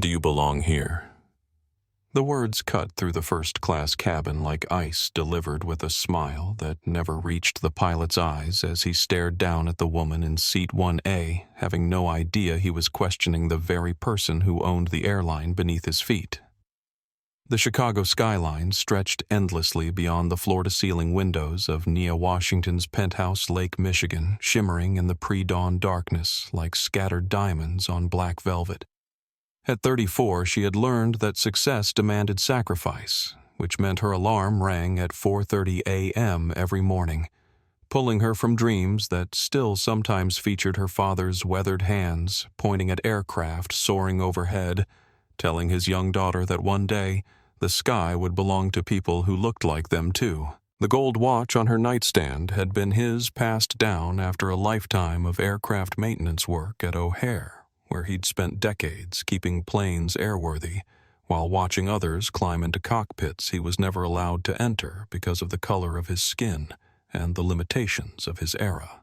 Do you belong here?" The words cut through the first-class cabin like ice delivered with a smile that never reached the pilot's eyes as he stared down at the woman in seat 1A, having no idea he was questioning the very person who owned the airline beneath his feet. The Chicago skyline stretched endlessly beyond the floor-to-ceiling windows of Nia Washington's penthouse, Lake Michigan, shimmering in the pre-dawn darkness like scattered diamonds on black velvet. At 34, she had learned that success demanded sacrifice, which meant her alarm rang at 4:30 a.m. every morning, pulling her from dreams that still sometimes featured her father's weathered hands pointing at aircraft soaring overhead, telling his young daughter that one day the sky would belong to people who looked like them too. The gold watch on her nightstand had been his, passed down after a lifetime of aircraft maintenance work at O'Hare, where he'd spent decades keeping planes airworthy while watching others climb into cockpits he was never allowed to enter because of the color of his skin and the limitations of his era.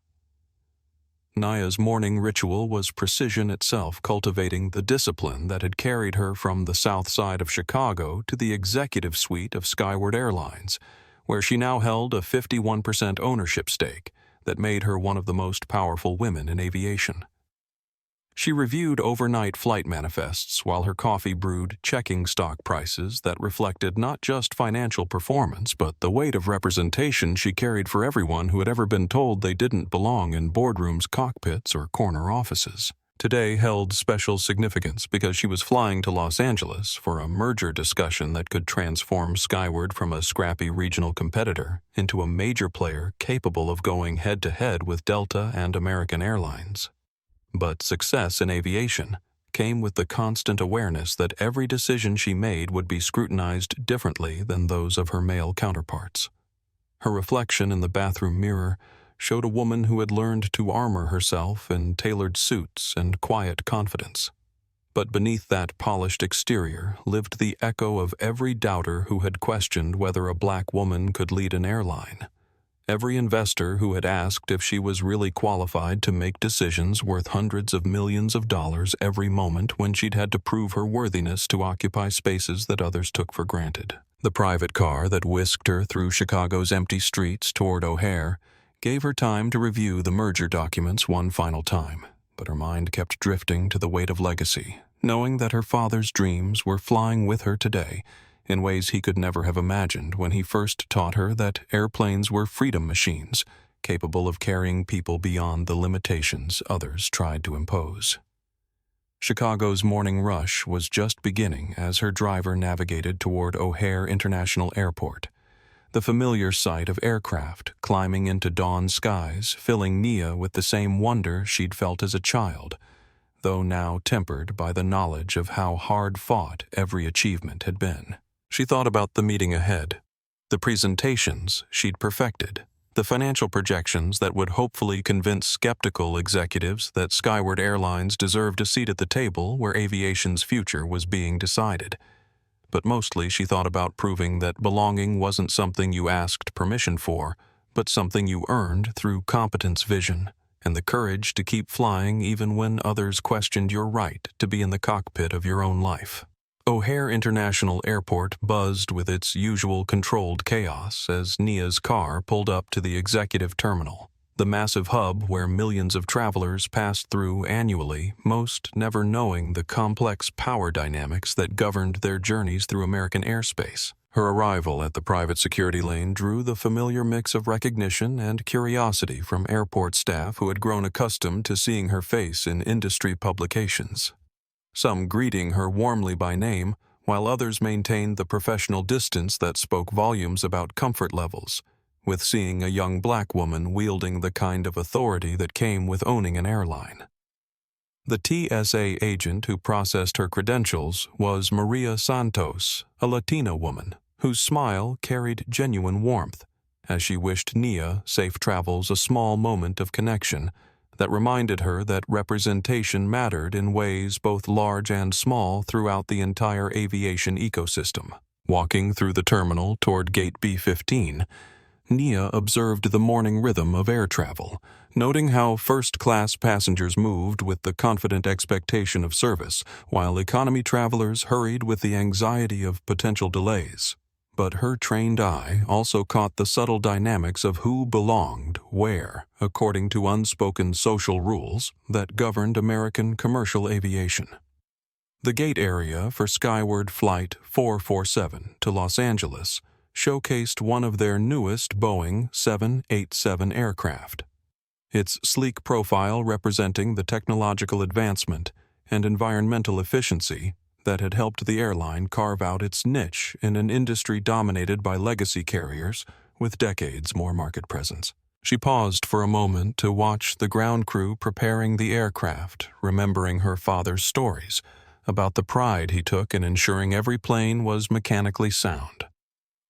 Nia's morning ritual was precision itself, cultivating the discipline that had carried her from the south side of Chicago to the executive suite of Skyward Airlines, where she now held a 51% ownership stake that made her one of the most powerful women in aviation. She reviewed overnight flight manifests while her coffee brewed, checking stock prices that reflected not just financial performance but the weight of representation she carried for everyone who had ever been told they didn't belong in boardrooms, cockpits, or corner offices. Today held special significance because she was flying to Los Angeles for a merger discussion that could transform Skyward from a scrappy regional competitor into a major player capable of going head-to-head with Delta and American Airlines. But success in aviation came with the constant awareness that every decision she made would be scrutinized differently than those of her male counterparts. Her reflection in the bathroom mirror showed a woman who had learned to armor herself in tailored suits and quiet confidence. But beneath that polished exterior lived the echo of every doubter who had questioned whether a black woman could lead an airline. Every investor who had asked if she was really qualified to make decisions worth hundreds of millions of dollars every moment when she'd had to prove her worthiness to occupy spaces that others took for granted. The private car that whisked her through Chicago's empty streets toward O'Hare gave her time to review the merger documents one final time, but her mind kept drifting to the weight of legacy, knowing that her father's dreams were flying with her today in ways he could never have imagined when he first taught her that airplanes were freedom machines, capable of carrying people beyond the limitations others tried to impose. Chicago's morning rush was just beginning as her driver navigated toward O'Hare International Airport, the familiar sight of aircraft climbing into dawn skies, filling Nia with the same wonder she'd felt as a child, though now tempered by the knowledge of how hard-fought every achievement had been. She thought about the meeting ahead, the presentations she'd perfected, the financial projections that would hopefully convince skeptical executives that Skyward Airlines deserved a seat at the table where aviation's future was being decided. But mostly she thought about proving that belonging wasn't something you asked permission for, but something you earned through competence, vision, and the courage to keep flying even when others questioned your right to be in the cockpit of your own life. O'Hare International Airport buzzed with its usual controlled chaos as Nia's car pulled up to the executive terminal, the massive hub where millions of travelers passed through annually, most never knowing the complex power dynamics that governed their journeys through American airspace. Her arrival at the private security lane drew the familiar mix of recognition and curiosity from airport staff who had grown accustomed to seeing her face in industry publications. Some greeting her warmly by name, while others maintained the professional distance that spoke volumes about comfort levels, with seeing a young black woman wielding the kind of authority that came with owning an airline. The TSA agent who processed her credentials was Maria Santos, a Latina woman, whose smile carried genuine warmth, as she wished Nia safe travels, a small moment of connection that reminded her that representation mattered in ways both large and small throughout the entire aviation ecosystem. Walking through the terminal toward Gate B-15, Nia observed the morning rhythm of air travel, noting how first-class passengers moved with the confident expectation of service, while economy travelers hurried with the anxiety of potential delays. But her trained eye also caught the subtle dynamics of who belonged where, according to unspoken social rules that governed American commercial aviation. The gate area for Skyward Flight 447 to Los Angeles showcased one of their newest Boeing 787 aircraft, its sleek profile representing the technological advancement and environmental efficiency that had helped the airline carve out its niche in an industry dominated by legacy carriers with decades more market presence. She paused for a moment to watch the ground crew preparing the aircraft, remembering her father's stories about the pride he took in ensuring every plane was mechanically sound.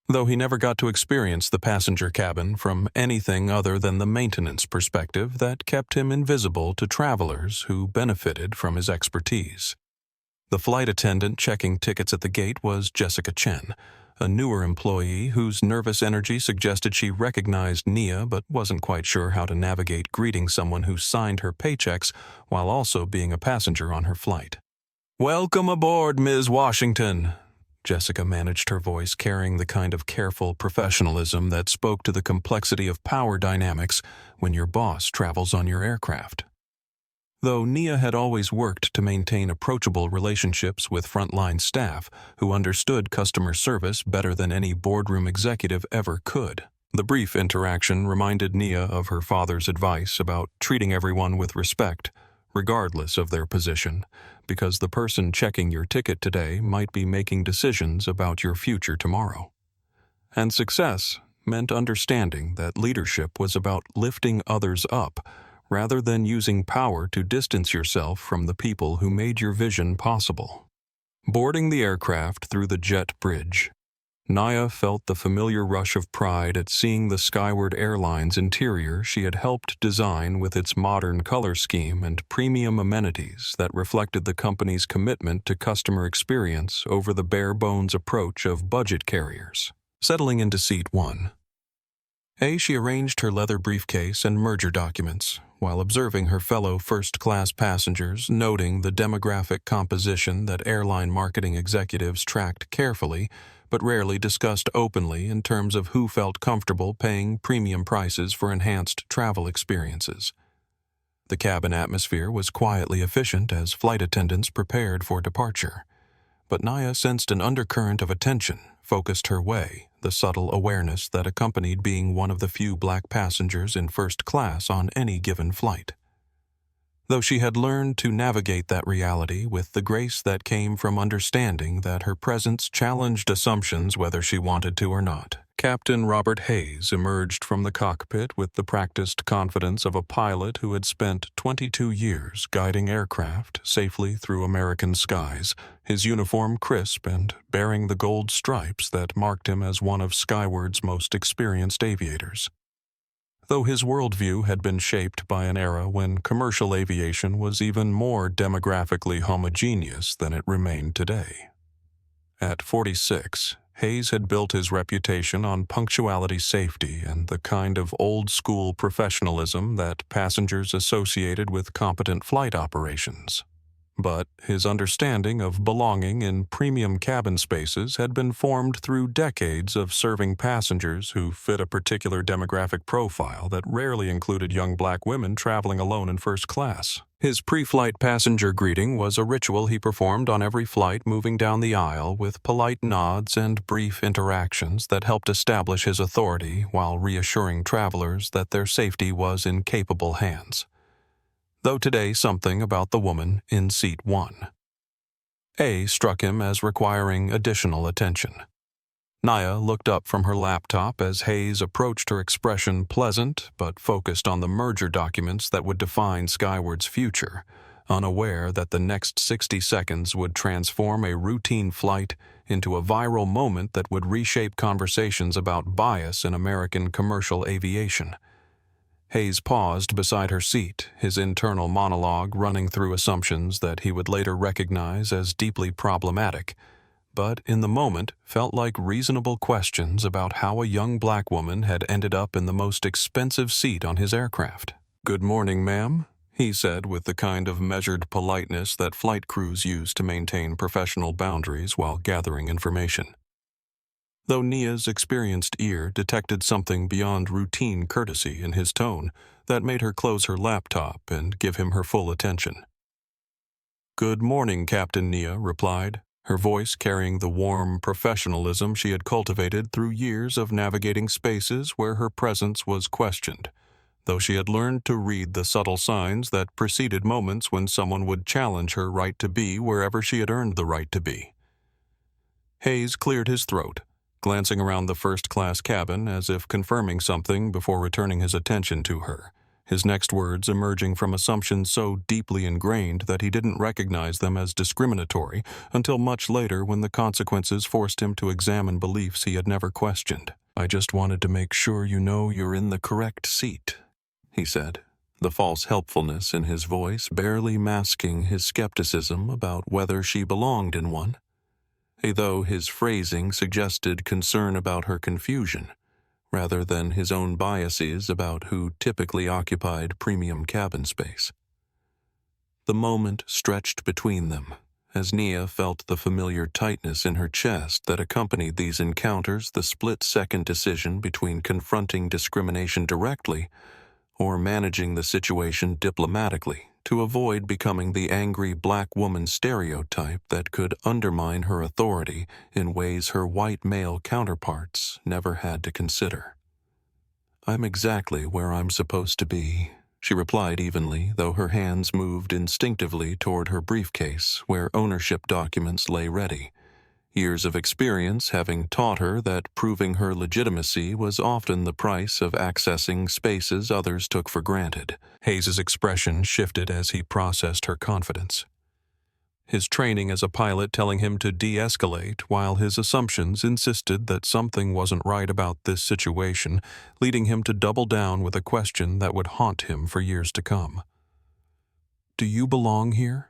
Though he never got to experience the passenger cabin from anything other than the maintenance perspective that kept him invisible to travelers who benefited from his expertise. The flight attendant checking tickets at the gate was Jessica Chen, a newer employee whose nervous energy suggested she recognized Nia but wasn't quite sure how to navigate greeting someone who signed her paychecks while also being a passenger on her flight. "Welcome aboard, Ms. Washington," Jessica managed her voice, carrying the kind of careful professionalism that spoke to the complexity of power dynamics when your boss travels on your aircraft. Though Nia had always worked to maintain approachable relationships with frontline staff who understood customer service better than any boardroom executive ever could, the brief interaction reminded Nia of her father's advice about treating everyone with respect, regardless of their position, because the person checking your ticket today might be making decisions about your future tomorrow. And success meant understanding that leadership was about lifting others up, rather than using power to distance yourself from the people who made your vision possible. Boarding the aircraft through the jet bridge, Nia felt the familiar rush of pride at seeing the Skyward Airlines interior she had helped design with its modern color scheme and premium amenities that reflected the company's commitment to customer experience over the bare-bones approach of budget carriers. Settling into seat 1, she arranged her leather briefcase and merger documents, while observing her fellow first-class passengers, noting the demographic composition that airline marketing executives tracked carefully but rarely discussed openly in terms of who felt comfortable paying premium prices for enhanced travel experiences. The cabin atmosphere was quietly efficient as flight attendants prepared for departure, but Nia sensed an undercurrent of attention focused her way, the subtle awareness that accompanied being one of the few black passengers in first class on any given flight. Though she had learned to navigate that reality with the grace that came from understanding that her presence challenged assumptions whether she wanted to or not, Captain Robert Hayes emerged from the cockpit with the practiced confidence of a pilot who had spent 22 years guiding aircraft safely through American skies, his uniform crisp and bearing the gold stripes that marked him as one of Skyward's most experienced aviators. Though his worldview had been shaped by an era when commercial aviation was even more demographically homogeneous than it remained today. At 46, Hayes had built his reputation on punctuality, safety, and the kind of old-school professionalism that passengers associated with competent flight operations. But his understanding of belonging in premium cabin spaces had been formed through decades of serving passengers who fit a particular demographic profile that rarely included young black women traveling alone in first class. His pre-flight passenger greeting was a ritual he performed on every flight moving down the aisle with polite nods and brief interactions that helped establish his authority while reassuring travelers that their safety was in capable hands. Though today something about the woman in seat 1 struck him as requiring additional attention. Nia looked up from her laptop as Hayes approached her, expression pleasant but focused on the merger documents that would define Skyward's future, unaware that the next 60 seconds would transform a routine flight into a viral moment that would reshape conversations about bias in American commercial aviation. Hayes paused beside her seat, his internal monologue running through assumptions that he would later recognize as deeply problematic, but in the moment felt like reasonable questions about how a young black woman had ended up in the most expensive seat on his aircraft. "Good morning, ma'am," he said with the kind of measured politeness that flight crews use to maintain professional boundaries while gathering information. Though Nia's experienced ear detected something beyond routine courtesy in his tone that made her close her laptop and give him her full attention. "Good morning, Captain," Nia replied, her voice carrying the warm professionalism she had cultivated through years of navigating spaces where her presence was questioned, though she had learned to read the subtle signs that preceded moments when someone would challenge her right to be wherever she had earned the right to be. Hayes cleared his throat, glancing around the first-class cabin as if confirming something before returning his attention to her, his next words emerging from assumptions so deeply ingrained that he didn't recognize them as discriminatory until much later when the consequences forced him to examine beliefs he had never questioned. "I just wanted to make sure you know you're in the correct seat," he said, the false helpfulness in his voice barely masking his skepticism about whether she belonged in one, though his phrasing suggested concern about her confusion, rather than his own biases about who typically occupied premium cabin space. The moment stretched between them, as Nia felt the familiar tightness in her chest that accompanied these encounters, the split-second decision between confronting discrimination directly or managing the situation diplomatically to avoid becoming the angry black woman stereotype that could undermine her authority in ways her white male counterparts never had to consider. "I'm exactly where I'm supposed to be," she replied evenly, though her hands moved instinctively toward her briefcase where ownership documents lay ready, years of experience having taught her that proving her legitimacy was often the price of accessing spaces others took for granted. Hayes's expression shifted as he processed her confidence, his training as a pilot telling him to de-escalate while his assumptions insisted that something wasn't right about this situation, leading him to double down with a question that would haunt him for years to come. "Do you belong here?"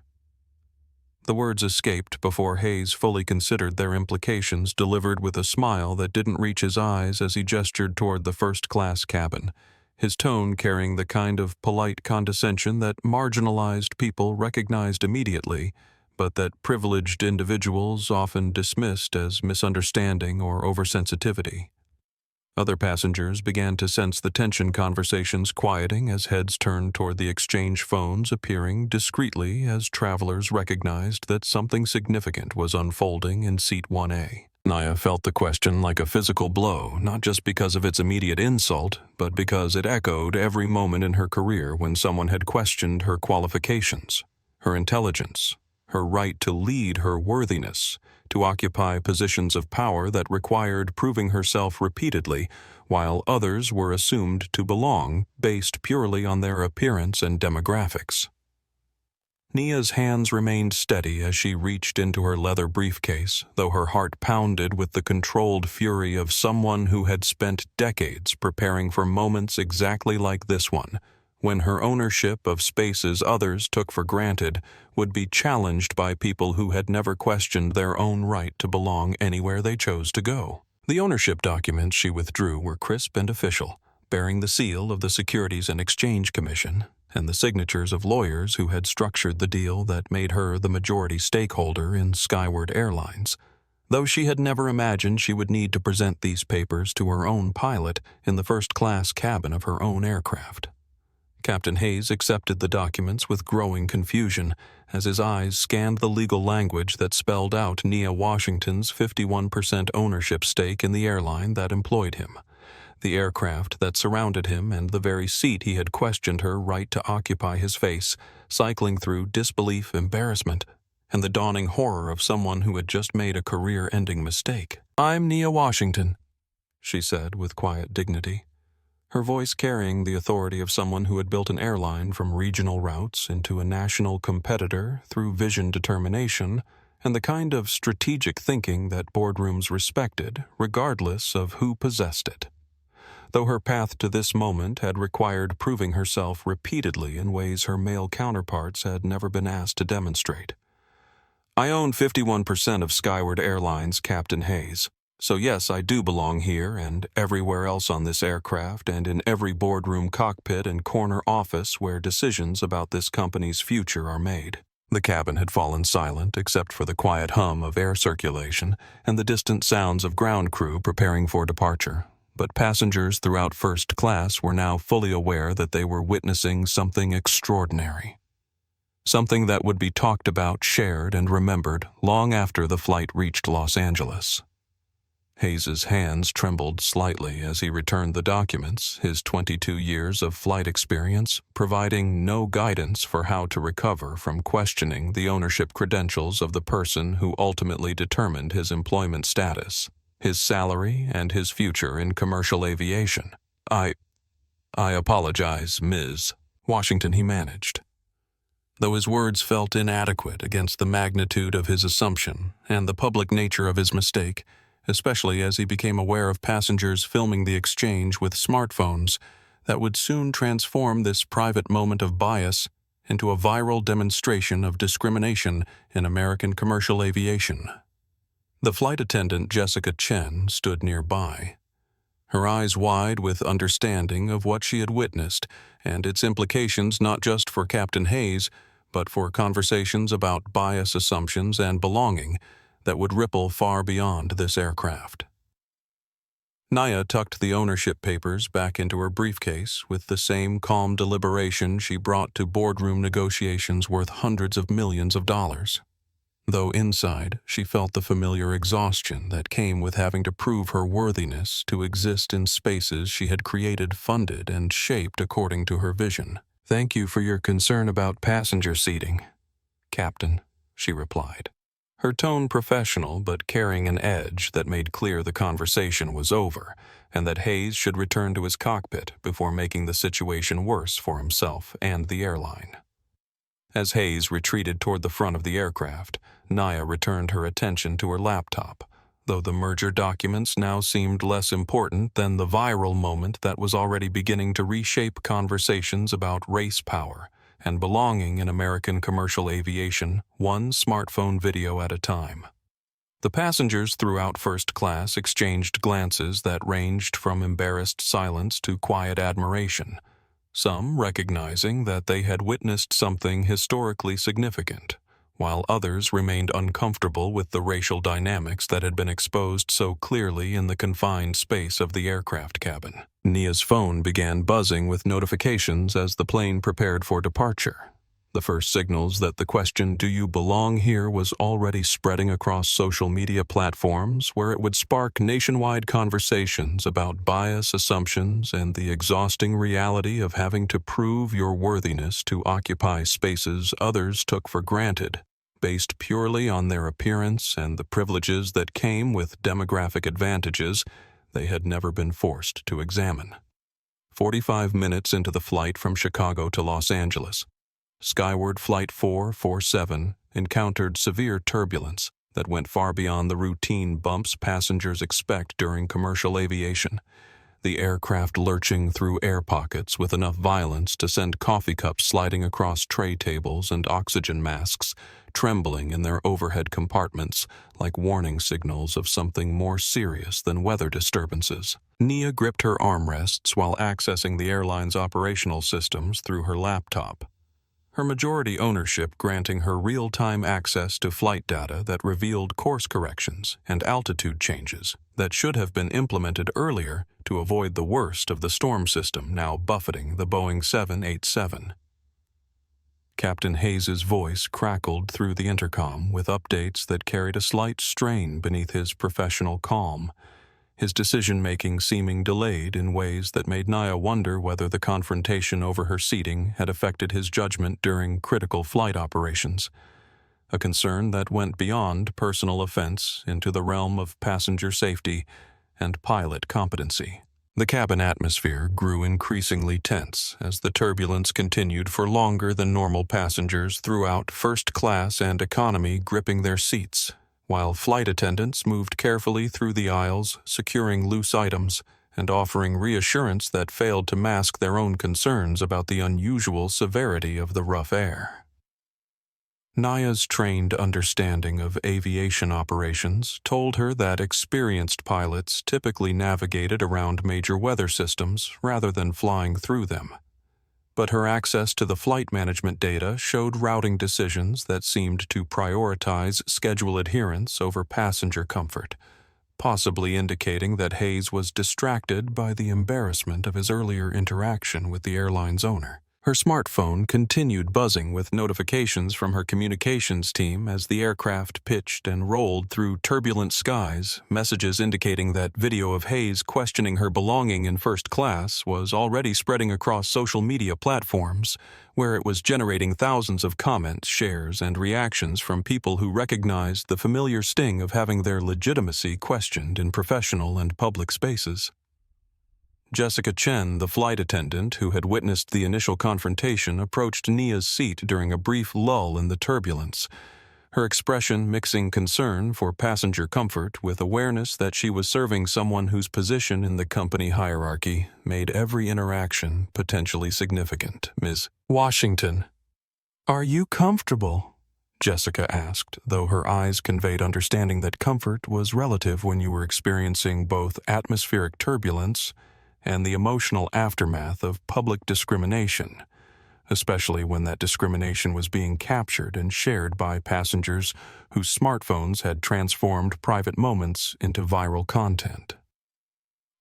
The words escaped before Hayes fully considered their implications, delivered with a smile that didn't reach his eyes as he gestured toward the first-class cabin, his tone carrying the kind of polite condescension that marginalized people recognized immediately, but that privileged individuals often dismissed as misunderstanding or oversensitivity. Other passengers began to sense the tension, conversations quieting as heads turned toward the exchange phones, appearing discreetly as travelers recognized that something significant was unfolding in seat 1A. Nia felt the question like a physical blow, not just because of its immediate insult, but because it echoed every moment in her career when someone had questioned her qualifications, her intelligence, her right to lead, her worthiness, to occupy positions of power that required proving herself repeatedly, while others were assumed to belong based purely on their appearance and demographics. Nia's hands remained steady as she reached into her leather briefcase, though her heart pounded with the controlled fury of someone who had spent decades preparing for moments exactly like this one, when her ownership of spaces others took for granted would be challenged by people who had never questioned their own right to belong anywhere they chose to go. The ownership documents she withdrew were crisp and official, bearing the seal of the Securities and Exchange Commission and the signatures of lawyers who had structured the deal that made her the majority stakeholder in Skyward Airlines, though she had never imagined she would need to present these papers to her own pilot in the first-class cabin of her own aircraft. Captain Hayes accepted the documents with growing confusion as his eyes scanned the legal language that spelled out Nia Washington's 51% ownership stake in the airline that employed him, the aircraft that surrounded him, and the very seat he had questioned her right to occupy his face, cycling through disbelief, embarrassment, and the dawning horror of someone who had just made a career-ending mistake. "I'm Nia Washington," she said with quiet dignity, her voice carrying the authority of someone who had built an airline from regional routes into a national competitor through vision, determination, and the kind of strategic thinking that boardrooms respected, regardless of who possessed it. Though her path to this moment had required proving herself repeatedly in ways her male counterparts had never been asked to demonstrate. "I own 51% of Skyward Airlines, Captain Hayes," So yes, I do belong here and everywhere else on this aircraft and in every boardroom cockpit and corner office where decisions about this company's future are made. The cabin had fallen silent except for the quiet hum of air circulation and the distant sounds of ground crew preparing for departure. But passengers throughout first class were now fully aware that they were witnessing something extraordinary. Something that would be talked about, shared, and remembered long after the flight reached Los Angeles. Hayes's hands trembled slightly as he returned the documents, his 22 years of flight experience providing no guidance for how to recover from questioning the ownership credentials of the person who ultimately determined his employment status, his salary, and his future in commercial aviation. I apologize, Ms. Washington, he managed. Though his words felt inadequate against the magnitude of his assumption and the public nature of his mistake, especially as he became aware of passengers filming the exchange with smartphones that would soon transform this private moment of bias into a viral demonstration of discrimination in American commercial aviation. The flight attendant Jessica Chen stood nearby, her eyes wide with understanding of what she had witnessed and its implications not just for Captain Hayes, but for conversations about bias assumptions and belonging that would ripple far beyond this aircraft. Nia tucked the ownership papers back into her briefcase with the same calm deliberation she brought to boardroom negotiations worth hundreds of millions of dollars. Though inside, she felt the familiar exhaustion that came with having to prove her worthiness to exist in spaces she had created, funded, and shaped according to her vision. "Thank you for your concern about passenger seating, Captain," she replied, her tone professional but carrying an edge that made clear the conversation was over and that Hayes should return to his cockpit before making the situation worse for himself and the airline. As Hayes retreated toward the front of the aircraft, Nia returned her attention to her laptop, though the merger documents now seemed less important than the viral moment that was already beginning to reshape conversations about race power and belonging in American commercial aviation, one smartphone video at a time. The passengers throughout first class exchanged glances that ranged from embarrassed silence to quiet admiration, some recognizing that they had witnessed something historically significant, while others remained uncomfortable with the racial dynamics that had been exposed so clearly in the confined space of the aircraft cabin. Nia's phone began buzzing with notifications as the plane prepared for departure. The first signals that the question, "Do you belong here?" was already spreading across social media platforms where it would spark nationwide conversations about bias assumptions and the exhausting reality of having to prove your worthiness to occupy spaces others took for granted, based purely on their appearance and the privileges that came with demographic advantages they had never been forced to examine. 45 minutes into the flight from Chicago to Los Angeles, Skyward Flight 447 encountered severe turbulence that went far beyond the routine bumps passengers expect during commercial aviation, the aircraft lurching through air pockets with enough violence to send coffee cups sliding across tray tables and oxygen masks trembling in their overhead compartments like warning signals of something more serious than weather disturbances. Nia gripped her armrests while accessing the airline's operational systems through her laptop, her majority ownership granting her real-time access to flight data that revealed course corrections and altitude changes that should have been implemented earlier to avoid the worst of the storm system now buffeting the Boeing 787. Captain Hayes's voice crackled through the intercom with updates that carried a slight strain beneath his professional calm, his decision-making seeming delayed in ways that made Nia wonder whether the confrontation over her seating had affected his judgment during critical flight operations, a concern that went beyond personal offense into the realm of passenger safety and pilot competency. The cabin atmosphere grew increasingly tense as the turbulence continued for longer than normal, passengers throughout first class and economy gripping their seats, while flight attendants moved carefully through the aisles, securing loose items and offering reassurance that failed to mask their own concerns about the unusual severity of the rough air. Nia's trained understanding of aviation operations told her that experienced pilots typically navigated around major weather systems rather than flying through them. But her access to the flight management data showed routing decisions that seemed to prioritize schedule adherence over passenger comfort, possibly indicating that Hayes was distracted by the embarrassment of his earlier interaction with the airline's owner. Her smartphone continued buzzing with notifications from her communications team as the aircraft pitched and rolled through turbulent skies, messages indicating that video of Hayes questioning her belonging in first class was already spreading across social media platforms, where it was generating thousands of comments, shares, and reactions from people who recognized the familiar sting of having their legitimacy questioned in professional and public spaces. Jessica Chen, the flight attendant who had witnessed the initial confrontation, approached Nia's seat during a brief lull in the turbulence, her expression mixing concern for passenger comfort with awareness that she was serving someone whose position in the company hierarchy made every interaction potentially significant. "Ms. Washington, are you comfortable?" Jessica asked, though her eyes conveyed understanding that comfort was relative when you were experiencing both atmospheric turbulence and the emotional aftermath of public discrimination, especially when that discrimination was being captured and shared by passengers whose smartphones had transformed private moments into viral content.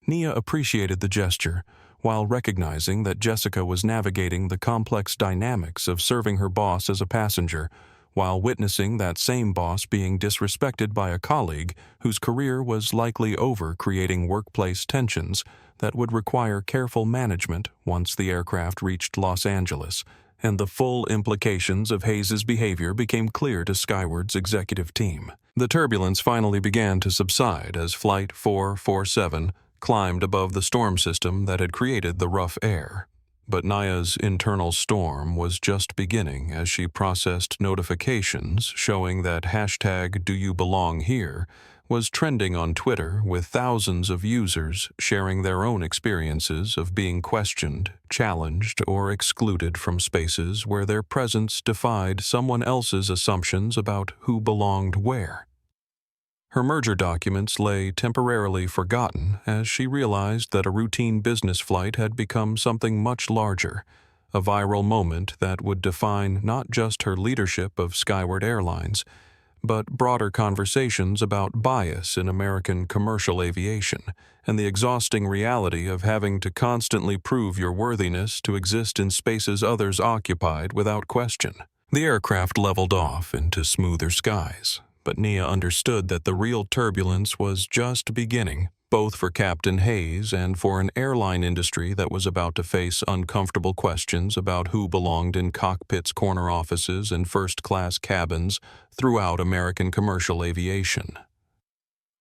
Nia appreciated the gesture, while recognizing that Jessica was navigating the complex dynamics of serving her boss as a passenger, while witnessing that same boss being disrespected by a colleague whose career was likely over, creating workplace tensions that would require careful management once the aircraft reached Los Angeles, and the full implications of Hayes' behavior became clear to Skyward's executive team. The turbulence finally began to subside as Flight 447 climbed above the storm system that had created the rough air. But Nia's internal storm was just beginning as she processed notifications showing that #DoYouBelongHere was trending on Twitter, with thousands of users sharing their own experiences of being questioned, challenged, or excluded from spaces where their presence defied someone else's assumptions about who belonged where. Her merger documents lay temporarily forgotten as she realized that a routine business flight had become something much larger, a viral moment that would define not just her leadership of Skyward Airlines, but broader conversations about bias in American commercial aviation and the exhausting reality of having to constantly prove your worthiness to exist in spaces others occupied without question. The aircraft leveled off into smoother skies, but Nia understood that the real turbulence was just beginning, both for Captain Hayes and for an airline industry that was about to face uncomfortable questions about who belonged in cockpits, corner offices, and first-class cabins throughout American commercial aviation.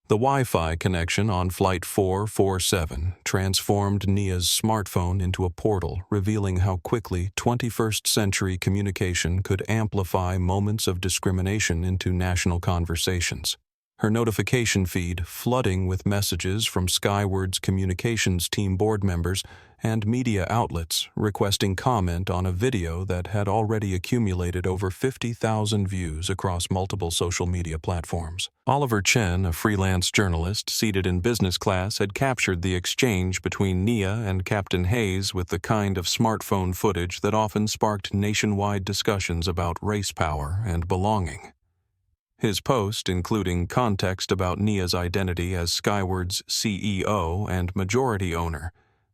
The Wi-Fi connection on Flight 447 transformed Nia's smartphone into a portal, revealing how quickly 21st-century communication could amplify moments of discrimination into national conversations. Her notification feed flooding with messages from Skyward's communications team board members and media outlets requesting comment on a video that had already accumulated over 50,000 views across multiple social media platforms. Oliver Chen, a freelance journalist seated in business class, had captured the exchange between Nia and Captain Hayes with the kind of smartphone footage that often sparked nationwide discussions about race power and belonging. His post, including context about Nia's identity as Skyward's CEO and majority owner,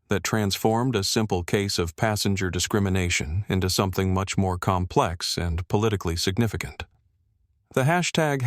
that transformed a simple case of passenger discrimination into something much more complex and politically significant. The hashtag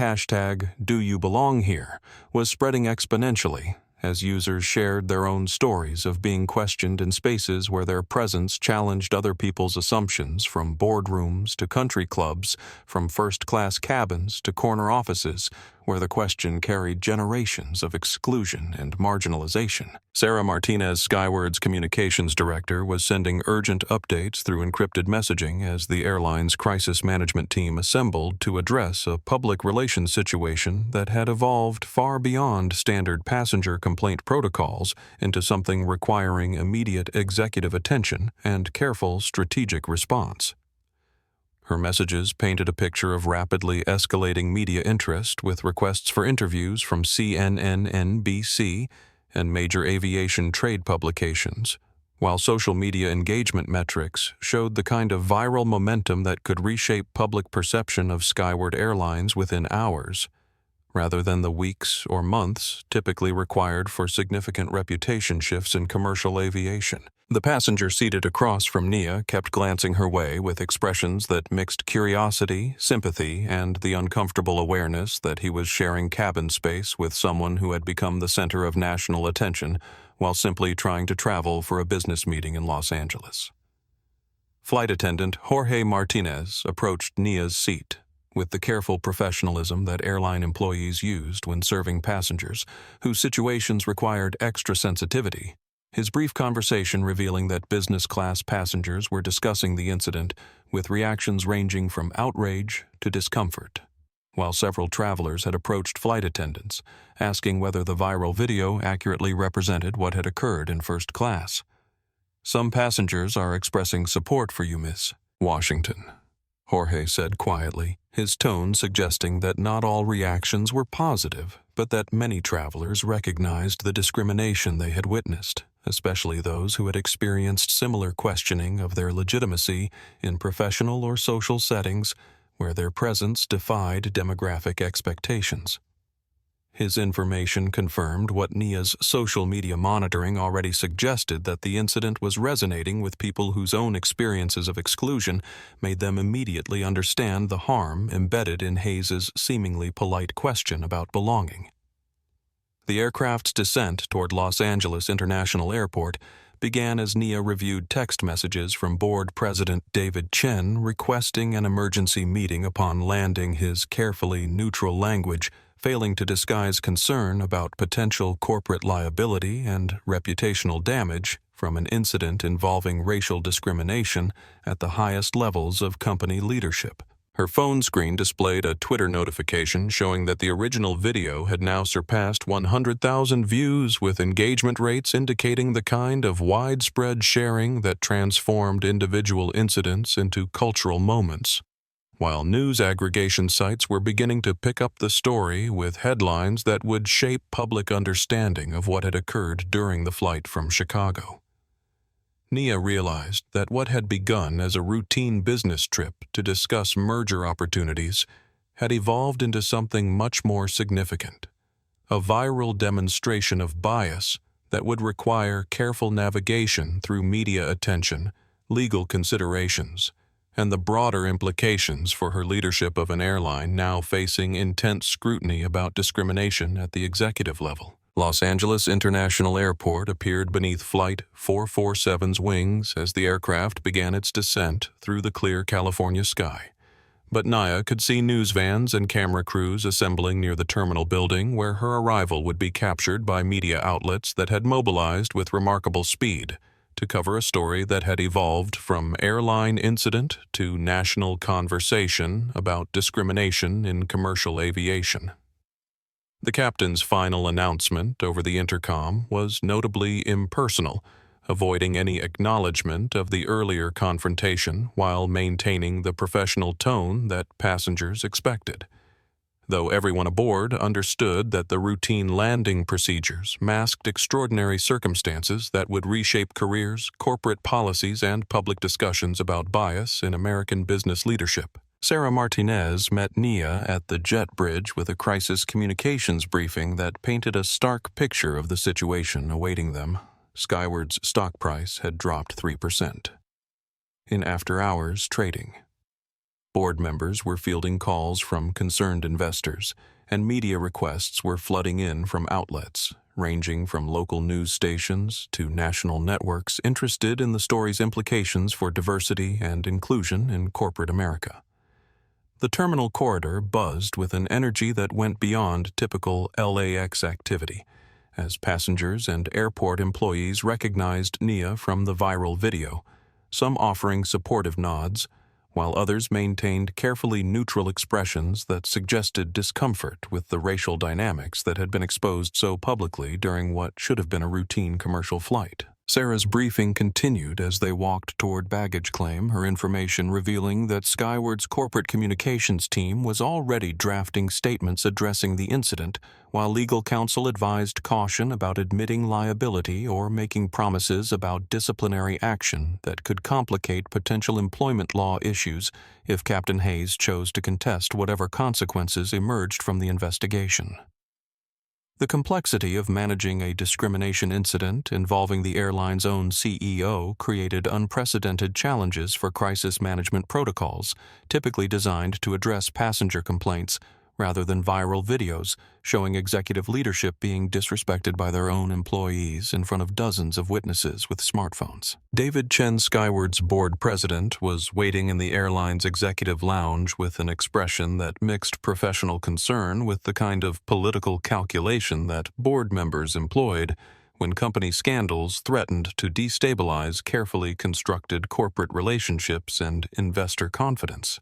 #DoYouBelongHere was spreading exponentially as users shared their own stories of being questioned in spaces where their presence challenged other people's assumptions, from boardrooms to country clubs, from first-class cabins to corner offices, where the question carried generations of exclusion and marginalization. Sarah Martinez, Skyward's communications director, was sending urgent updates through encrypted messaging as the airline's crisis management team assembled to address a public relations situation that had evolved far beyond standard passenger complaint protocols into something requiring immediate executive attention and careful strategic response. Her messages painted a picture of rapidly escalating media interest with requests for interviews from CNN, NBC, and major aviation trade publications, while social media engagement metrics showed the kind of viral momentum that could reshape public perception of skyward airlines within hours, rather than the weeks or months typically required for significant reputation shifts in commercial aviation. The passenger seated across from Nia kept glancing her way with expressions that mixed curiosity, sympathy, and the uncomfortable awareness that he was sharing cabin space with someone who had become the center of national attention while simply trying to travel for a business meeting in Los Angeles. Flight attendant Jorge Martinez approached Nia's seat with the careful professionalism that airline employees used when serving passengers whose situations required extra sensitivity. His brief conversation revealing that business-class passengers were discussing the incident with reactions ranging from outrage to discomfort, while several travelers had approached flight attendants, asking whether the viral video accurately represented what had occurred in first class. "Some passengers are expressing support for you, Miss Washington," Jorge said quietly, his tone suggesting that not all reactions were positive, but that many travelers recognized the discrimination they had witnessed, especially those who had experienced similar questioning of their legitimacy in professional or social settings where their presence defied demographic expectations. His information confirmed what Nia's social media monitoring already suggested, that the incident was resonating with people whose own experiences of exclusion made them immediately understand the harm embedded in Hayes's seemingly polite question about belonging. The aircraft's descent toward Los Angeles International Airport began as Nia reviewed text messages from board president David Chen requesting an emergency meeting upon landing, his carefully neutral language failing to disguise concern about potential corporate liability and reputational damage from an incident involving racial discrimination at the highest levels of company leadership. Her phone screen displayed a Twitter notification showing that the original video had now surpassed 100,000 views, with engagement rates indicating the kind of widespread sharing that transformed individual incidents into cultural moments, while news aggregation sites were beginning to pick up the story with headlines that would shape public understanding of what had occurred during the flight from Chicago. Nia realized that what had begun as a routine business trip to discuss merger opportunities had evolved into something much more significant, a viral demonstration of bias that would require careful navigation through media attention, legal considerations, and the broader implications for her leadership of an airline now facing intense scrutiny about discrimination at the executive level. Los Angeles International Airport appeared beneath Flight 447's wings as the aircraft began its descent through the clear California sky. But Nia could see news vans and camera crews assembling near the terminal building, where her arrival would be captured by media outlets that had mobilized with remarkable speed to cover a story that had evolved from airline incident to national conversation about discrimination in commercial aviation. The captain's final announcement over the intercom was notably impersonal, avoiding any acknowledgement of the earlier confrontation while maintaining the professional tone that passengers expected. Though everyone aboard understood that the routine landing procedures masked extraordinary circumstances that would reshape careers, corporate policies, and public discussions about bias in American business leadership. Sarah Martinez met Nia at the jet bridge with a crisis communications briefing that painted a stark picture of the situation awaiting them. Skyward's stock price had dropped 3% in after-hours trading. Board members were fielding calls from concerned investors, and media requests were flooding in from outlets, ranging from local news stations to national networks interested in the story's implications for diversity and inclusion in corporate America. The terminal corridor buzzed with an energy that went beyond typical LAX activity, as passengers and airport employees recognized Nia from the viral video, some offering supportive nods, while others maintained carefully neutral expressions that suggested discomfort with the racial dynamics that had been exposed so publicly during what should have been a routine commercial flight. Sarah's briefing continued as they walked toward baggage claim, her information revealing that Skyward's corporate communications team was already drafting statements addressing the incident, while legal counsel advised caution about admitting liability or making promises about disciplinary action that could complicate potential employment law issues if Captain Hayes chose to contest whatever consequences emerged from the investigation. The complexity of managing a discrimination incident involving the airline's own CEO created unprecedented challenges for crisis management protocols, typically designed to address passenger complaints rather than viral videos showing executive leadership being disrespected by their own employees in front of dozens of witnesses with smartphones. David Chen, Skyward's board president, was waiting in the airline's executive lounge with an expression that mixed professional concern with the kind of political calculation that board members employed when company scandals threatened to destabilize carefully constructed corporate relationships and investor confidence.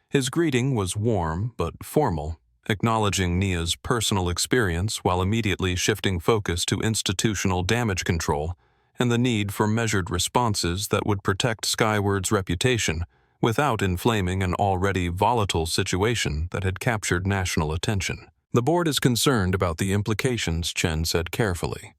His greeting was warm but formal, acknowledging Nia's personal experience while immediately shifting focus to institutional damage control and the need for measured responses that would protect Skyward's reputation without inflaming an already volatile situation that had captured national attention. "The board is concerned about the implications," Chen said carefully,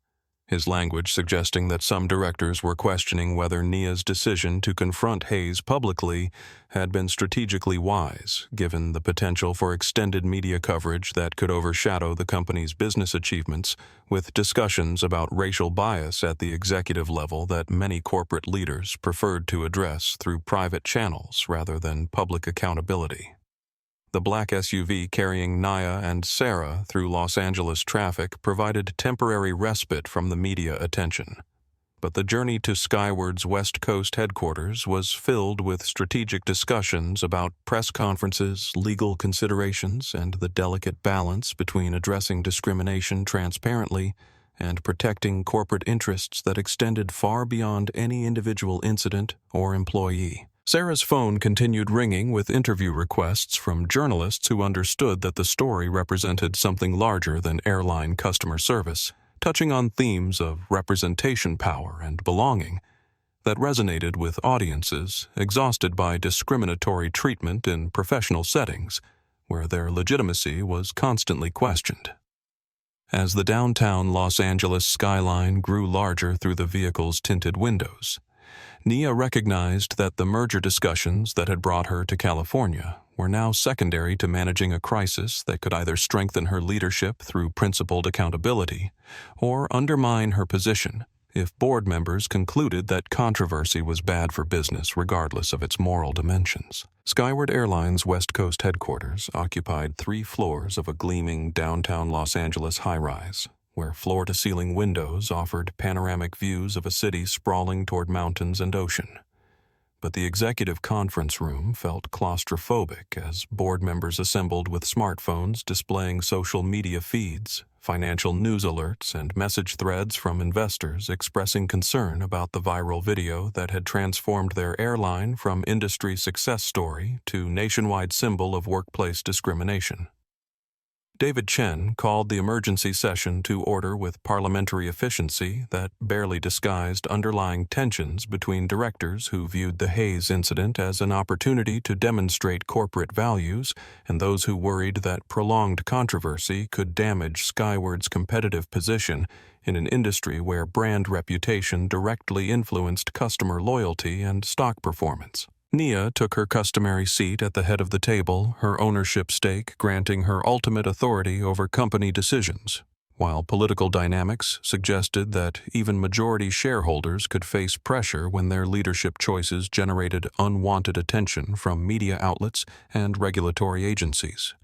his language suggesting that some directors were questioning whether Nia's decision to confront Hayes publicly had been strategically wise, given the potential for extended media coverage that could overshadow the company's business achievements, with discussions about racial bias at the executive level that many corporate leaders preferred to address through private channels rather than public accountability. The black SUV carrying Nia and Sarah through Los Angeles traffic provided temporary respite from the media attention. But the journey to Skyward's West Coast headquarters was filled with strategic discussions about press conferences, legal considerations, and the delicate balance between addressing discrimination transparently and protecting corporate interests that extended far beyond any individual incident or employee. Sarah's phone continued ringing with interview requests from journalists who understood that the story represented something larger than airline customer service, touching on themes of representation power and belonging that resonated with audiences exhausted by discriminatory treatment in professional settings, where their legitimacy was constantly questioned. As the downtown Los Angeles skyline grew larger through the vehicle's tinted windows, Nia recognized that the merger discussions that had brought her to California were now secondary to managing a crisis that could either strengthen her leadership through principled accountability or undermine her position if board members concluded that controversy was bad for business regardless of its moral dimensions. Skyward Airlines' West Coast headquarters occupied 3 floors of a gleaming downtown Los Angeles high-rise, where floor-to-ceiling windows offered panoramic views of a city sprawling toward mountains and ocean. But the executive conference room felt claustrophobic as board members assembled with smartphones displaying social media feeds, financial news alerts, and message threads from investors expressing concern about the viral video that had transformed their airline from industry success story to nationwide symbol of workplace discrimination. David Chen called the emergency session to order with parliamentary efficiency that barely disguised underlying tensions between directors who viewed the Hayes incident as an opportunity to demonstrate corporate values and those who worried that prolonged controversy could damage Skyward's competitive position in an industry where brand reputation directly influenced customer loyalty and stock performance. Nia took her customary seat at the head of the table, her ownership stake granting her ultimate authority over company decisions, while political dynamics suggested that even majority shareholders could face pressure when their leadership choices generated unwanted attention from media outlets and regulatory agencies.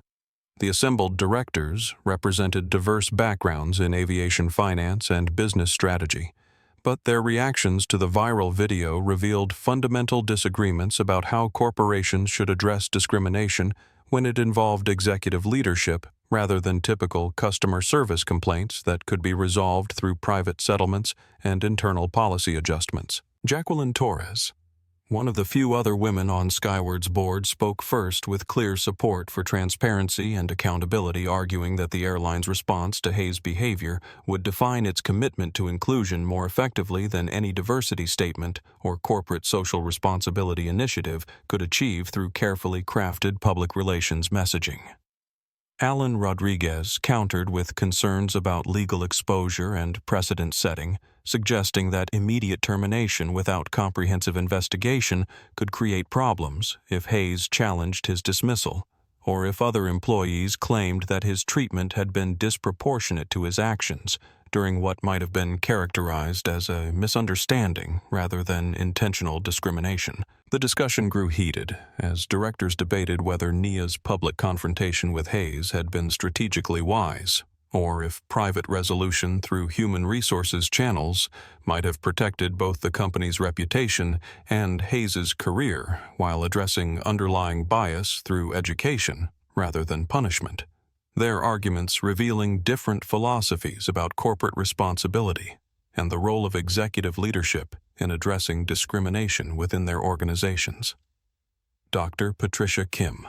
The assembled directors represented diverse backgrounds in aviation finance and business strategy, but their reactions to the viral video revealed fundamental disagreements about how corporations should address discrimination when it involved executive leadership rather than typical customer service complaints that could be resolved through private settlements and internal policy adjustments. Jacqueline Torres, One of the few other women on Skyward's board spoke first with clear support for transparency and accountability, arguing that the airline's response to Hayes' behavior would define its commitment to inclusion more effectively than any diversity statement or corporate social responsibility initiative could achieve through carefully crafted public relations messaging. Alan Rodriguez countered with concerns about legal exposure and precedent setting, suggesting that immediate termination without comprehensive investigation could create problems if Hayes challenged his dismissal, or if other employees claimed that his treatment had been disproportionate to his actions during what might have been characterized as a misunderstanding rather than intentional discrimination. The discussion grew heated as directors debated whether Nia's public confrontation with Hayes had been strategically wise, or if private resolution through human resources channels might have protected both the company's reputation and Hayes's career while addressing underlying bias through education rather than punishment. Their arguments revealing different philosophies about corporate responsibility and the role of executive leadership in addressing discrimination within their organizations. Dr. Patricia Kim,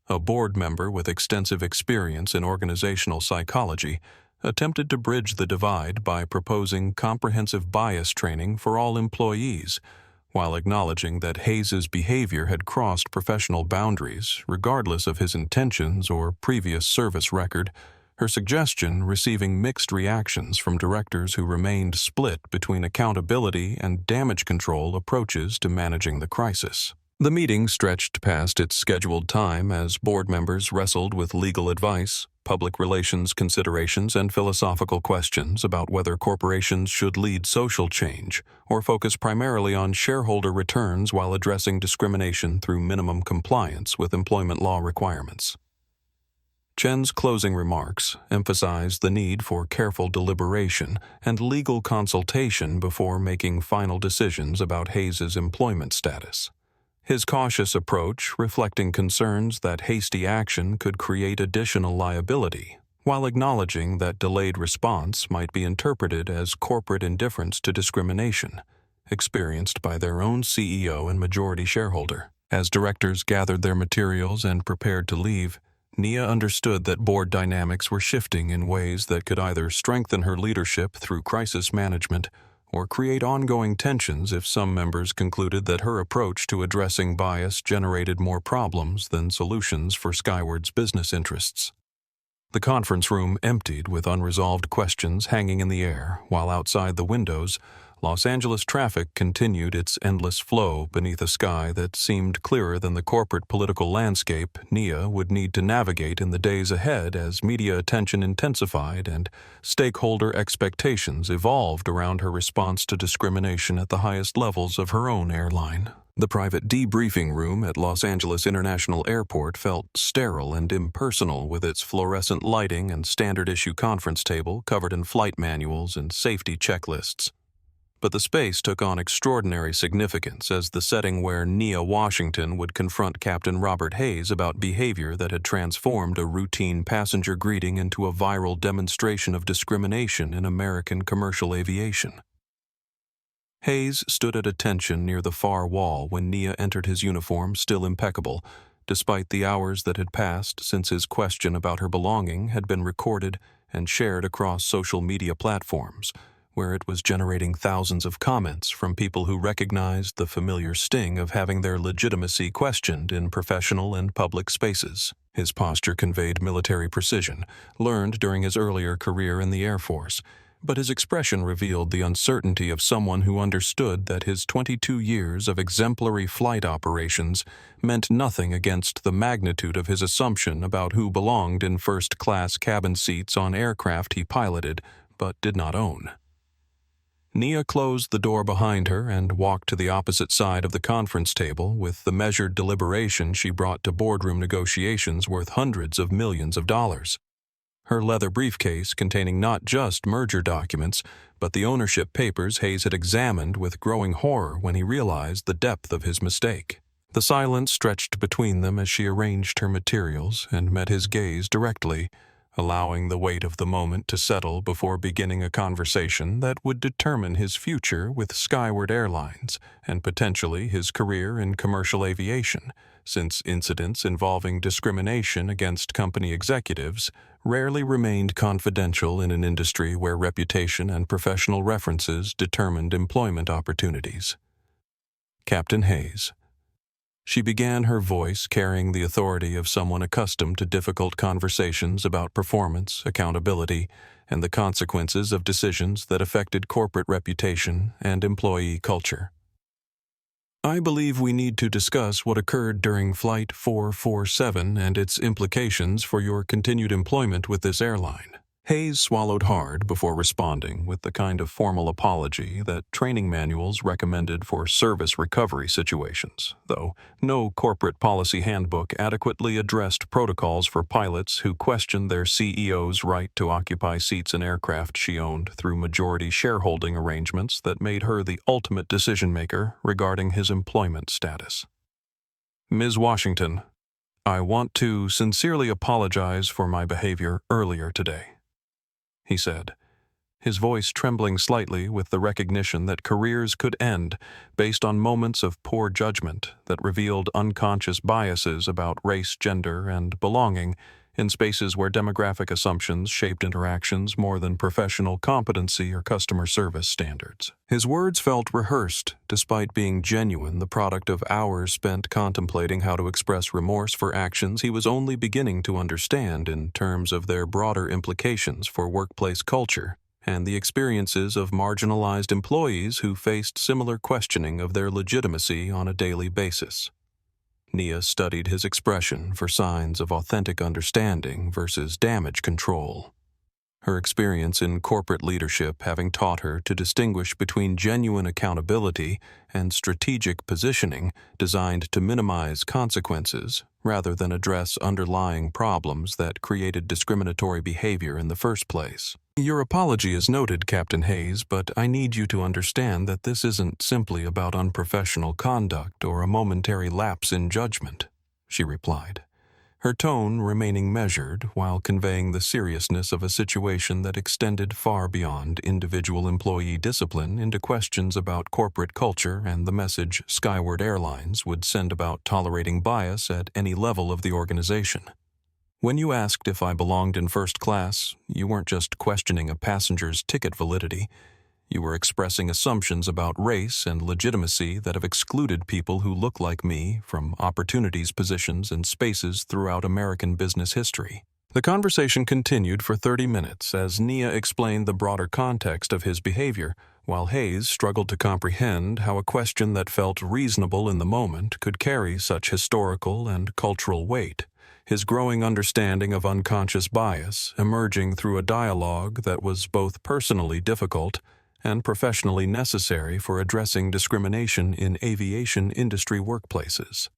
a board member with extensive experience in organizational psychology, attempted to bridge the divide by proposing comprehensive bias training for all employees, while acknowledging that Hayes's behavior had crossed professional boundaries regardless of his intentions or previous service record. Her suggestion receiving mixed reactions from directors who remained split between accountability and damage control approaches to managing the crisis. The meeting stretched past its scheduled time as board members wrestled with legal advice, public relations considerations, and philosophical questions about whether corporations should lead social change or focus primarily on shareholder returns while addressing discrimination through minimum compliance with employment law requirements. Chen's closing remarks emphasized the need for careful deliberation and legal consultation before making final decisions about Hayes's employment status. His cautious approach reflecting concerns that hasty action could create additional liability, while acknowledging that delayed response might be interpreted as corporate indifference to discrimination, experienced by their own CEO and majority shareholder. As directors gathered their materials and prepared to leave, Nia understood that board dynamics were shifting in ways that could either strengthen her leadership through crisis management or create ongoing tensions if some members concluded that her approach to addressing bias generated more problems than solutions for Skyward's business interests. The conference room emptied with unresolved questions hanging in the air, while outside the windows, Los Angeles traffic continued its endless flow beneath a sky that seemed clearer than the corporate political landscape Nia would need to navigate in the days ahead as media attention intensified and stakeholder expectations evolved around her response to discrimination at the highest levels of her own airline. The private debriefing room at Los Angeles International Airport felt sterile and impersonal with its fluorescent lighting and standard-issue conference table covered in flight manuals and safety checklists. But the space took on extraordinary significance as the setting where Nia Washington would confront Captain Robert Hayes about behavior that had transformed a routine passenger greeting into a viral demonstration of discrimination in American commercial aviation. Hayes stood at attention near the far wall when Nia entered his uniform still impeccable, despite the hours that had passed since his question about her belonging had been recorded and shared across social media platforms, where it was generating thousands of comments from people who recognized the familiar sting of having their legitimacy questioned in professional and public spaces. His posture conveyed military precision, learned during his earlier career in the Air Force, but his expression revealed the uncertainty of someone who understood that his 22 years of exemplary flight operations meant nothing against the magnitude of his assumption about who belonged in first-class cabin seats on aircraft he piloted but did not own. Nia closed the door behind her and walked to the opposite side of the conference table with the measured deliberation she brought to boardroom negotiations worth hundreds of millions of dollars. Her leather briefcase containing not just merger documents, but the ownership papers Hayes had examined with growing horror when he realized the depth of his mistake. The silence stretched between them as she arranged her materials and met his gaze directly, allowing the weight of the moment to settle before beginning a conversation that would determine his future with Skyward Airlines and potentially his career in commercial aviation, since incidents involving discrimination against company executives rarely remained confidential in an industry where reputation and professional references determined employment opportunities. Captain Hayes. She began, her voice carrying the authority of someone accustomed to difficult conversations about performance, accountability, and the consequences of decisions that affected corporate reputation and employee culture. I believe we need to discuss what occurred during Flight 447 and its implications for your continued employment with this airline. Hayes swallowed hard before responding with the kind of formal apology that training manuals recommended for service recovery situations, though no corporate policy handbook adequately addressed protocols for pilots who questioned their CEO's right to occupy seats in aircraft she owned through majority shareholding arrangements that made her the ultimate decision-maker regarding his employment status. Ms. Washington, I want to sincerely apologize for my behavior earlier today, he said, his voice trembling slightly with the recognition that careers could end based on moments of poor judgment that revealed unconscious biases about race, gender, and belonging in spaces where demographic assumptions shaped interactions more than professional competency or customer service standards. His words felt rehearsed, despite being genuine, the product of hours spent contemplating how to express remorse for actions he was only beginning to understand in terms of their broader implications for workplace culture and the experiences of marginalized employees who faced similar questioning of their legitimacy on a daily basis. Nia studied his expression for signs of authentic understanding versus damage control. Her experience in corporate leadership having taught her to distinguish between genuine accountability and strategic positioning designed to minimize consequences rather than address underlying problems that created discriminatory behavior in the first place. Your apology is noted, Captain Hayes, but I need you to understand that this isn't simply about unprofessional conduct or a momentary lapse in judgment, she replied, her tone remaining measured while conveying the seriousness of a situation that extended far beyond individual employee discipline into questions about corporate culture and the message Skyward Airlines would send about tolerating bias at any level of the organization. When you asked if I belonged in first class, you weren't just questioning a passenger's ticket validity. You were expressing assumptions about race and legitimacy that have excluded people who look like me from opportunities, positions, and spaces throughout American business history. The conversation continued for 30 minutes as Nia explained the broader context of his behavior, while Hayes struggled to comprehend how a question that felt reasonable in the moment could carry such historical and cultural weight, his growing understanding of unconscious bias emerging through a dialogue that was both personally difficult and professionally necessary for addressing discrimination in aviation industry workplaces.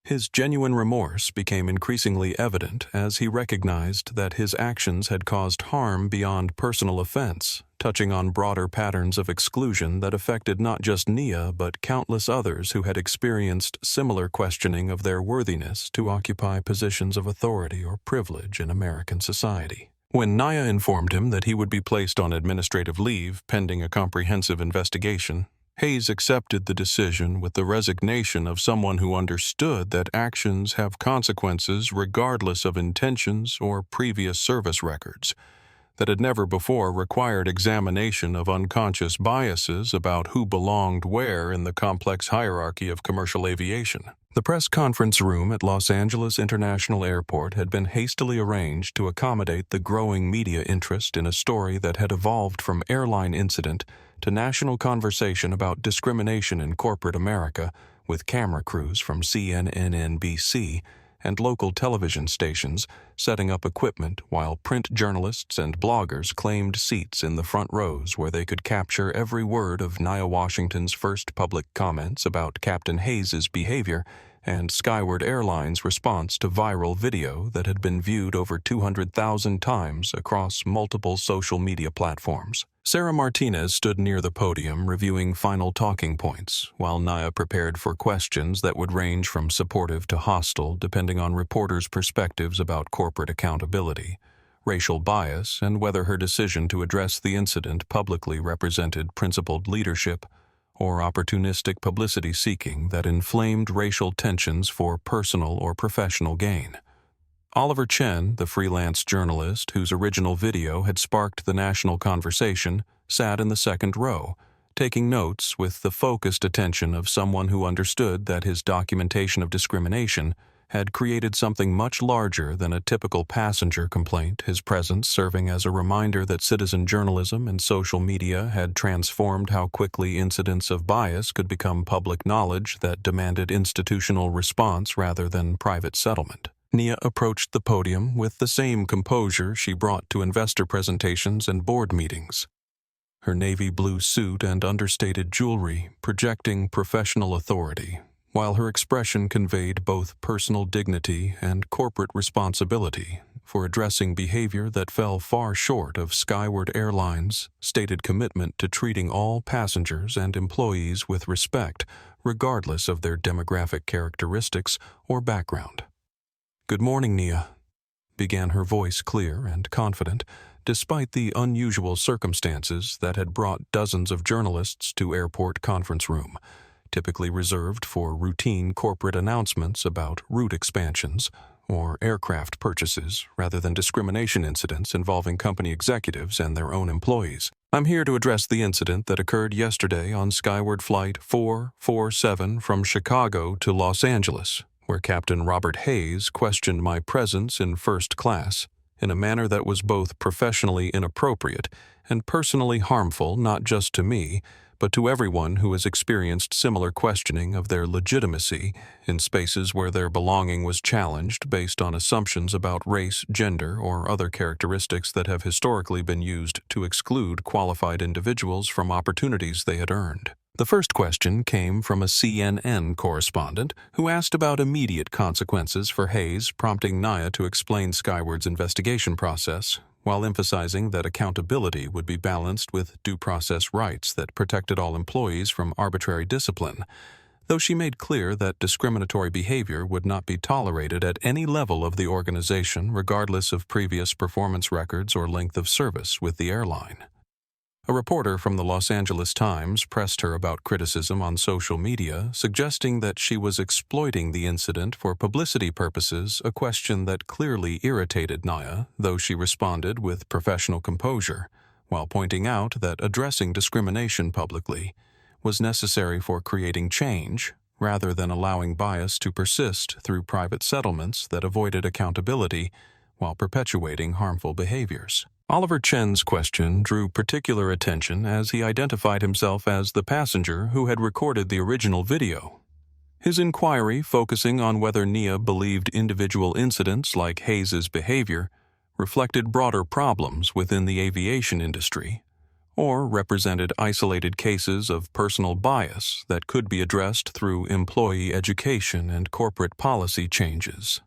His genuine remorse became increasingly evident as he recognized that his actions had caused harm beyond personal offense, touching on broader patterns of exclusion that affected not just Nia but countless others who had experienced similar questioning of their worthiness to occupy positions of authority or privilege in American society. When Nia informed him that he would be placed on administrative leave pending a comprehensive investigation, Hayes accepted the decision with the resignation of someone who understood that actions have consequences regardless of intentions or previous service records, that had never before required examination of unconscious biases about who belonged where in the complex hierarchy of commercial aviation. The press conference room at Los Angeles International Airport had been hastily arranged to accommodate the growing media interest in a story that had evolved from airline incident to national conversation about discrimination in corporate America, with camera crews from CNN and NBC and local television stations setting up equipment while print journalists and bloggers claimed seats in the front rows where they could capture every word of Nia Washington's first public comments about Captain Hayes' behavior and Skyward Airlines' response to viral video that had been viewed over 200,000 times across multiple social media platforms. Sarah Martinez stood near the podium reviewing final talking points, while Nia prepared for questions that would range from supportive to hostile depending on reporters' perspectives about corporate accountability, racial bias, and whether her decision to address the incident publicly represented principled leadership or opportunistic publicity seeking that inflamed racial tensions for personal or professional gain. Oliver Chen, the freelance journalist whose original video had sparked the national conversation, sat in the second row, taking notes with the focused attention of someone who understood that his documentation of discrimination had created something much larger than a typical passenger complaint, his presence serving as a reminder that citizen journalism and social media had transformed how quickly incidents of bias could become public knowledge that demanded institutional response rather than private settlement. Nia approached the podium with the same composure she brought to investor presentations and board meetings. Her navy blue suit and understated jewelry projecting professional authority, while her expression conveyed both personal dignity and corporate responsibility for addressing behavior that fell far short of Skyward Airlines' stated commitment to treating all passengers and employees with respect, regardless of their demographic characteristics or background. "Good morning, Nia," began her voice clear and confident, despite the unusual circumstances that had brought dozens of journalists to airport conference room, typically reserved for routine corporate announcements about route expansions or aircraft purchases rather than discrimination incidents involving company executives and their own employees. "I'm here to address the incident that occurred yesterday on Skyward Flight 447 from Chicago to Los Angeles, where Captain Robert Hayes questioned my presence in first class in a manner that was both professionally inappropriate and personally harmful not just to me, but to everyone who has experienced similar questioning of their legitimacy in spaces where their belonging was challenged based on assumptions about race, gender, or other characteristics that have historically been used to exclude qualified individuals from opportunities they had earned." The first question came from a CNN correspondent who asked about immediate consequences for Hayes, prompting Nia to explain Skyward's investigation process, while emphasizing that accountability would be balanced with due process rights that protected all employees from arbitrary discipline, though she made clear that discriminatory behavior would not be tolerated at any level of the organization regardless of previous performance records or length of service with the airline. A reporter from the Los Angeles Times pressed her about criticism on social media, suggesting that she was exploiting the incident for publicity purposes, a question that clearly irritated Nia, though she responded with professional composure, while pointing out that addressing discrimination publicly was necessary for creating change, rather than allowing bias to persist through private settlements that avoided accountability while perpetuating harmful behaviors. Oliver Chen's question drew particular attention as he identified himself as the passenger who had recorded the original video. His inquiry, focusing on whether Nia believed individual incidents like Hayes's behavior reflected broader problems within the aviation industry, or represented isolated cases of personal bias that could be addressed through employee education and corporate policy changes.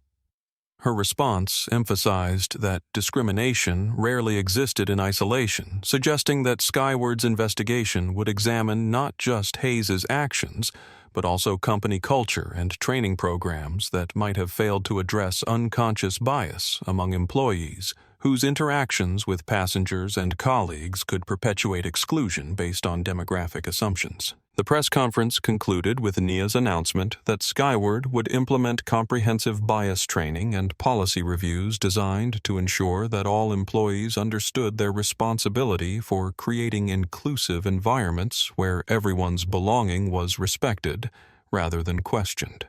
Her response emphasized that discrimination rarely existed in isolation, suggesting that Skyward's investigation would examine not just Hayes's actions, but also company culture and training programs that might have failed to address unconscious bias among employees, whose interactions with passengers and colleagues could perpetuate exclusion based on demographic assumptions. The press conference concluded with Nia's announcement that Skyward would implement comprehensive bias training and policy reviews designed to ensure that all employees understood their responsibility for creating inclusive environments where everyone's belonging was respected rather than questioned.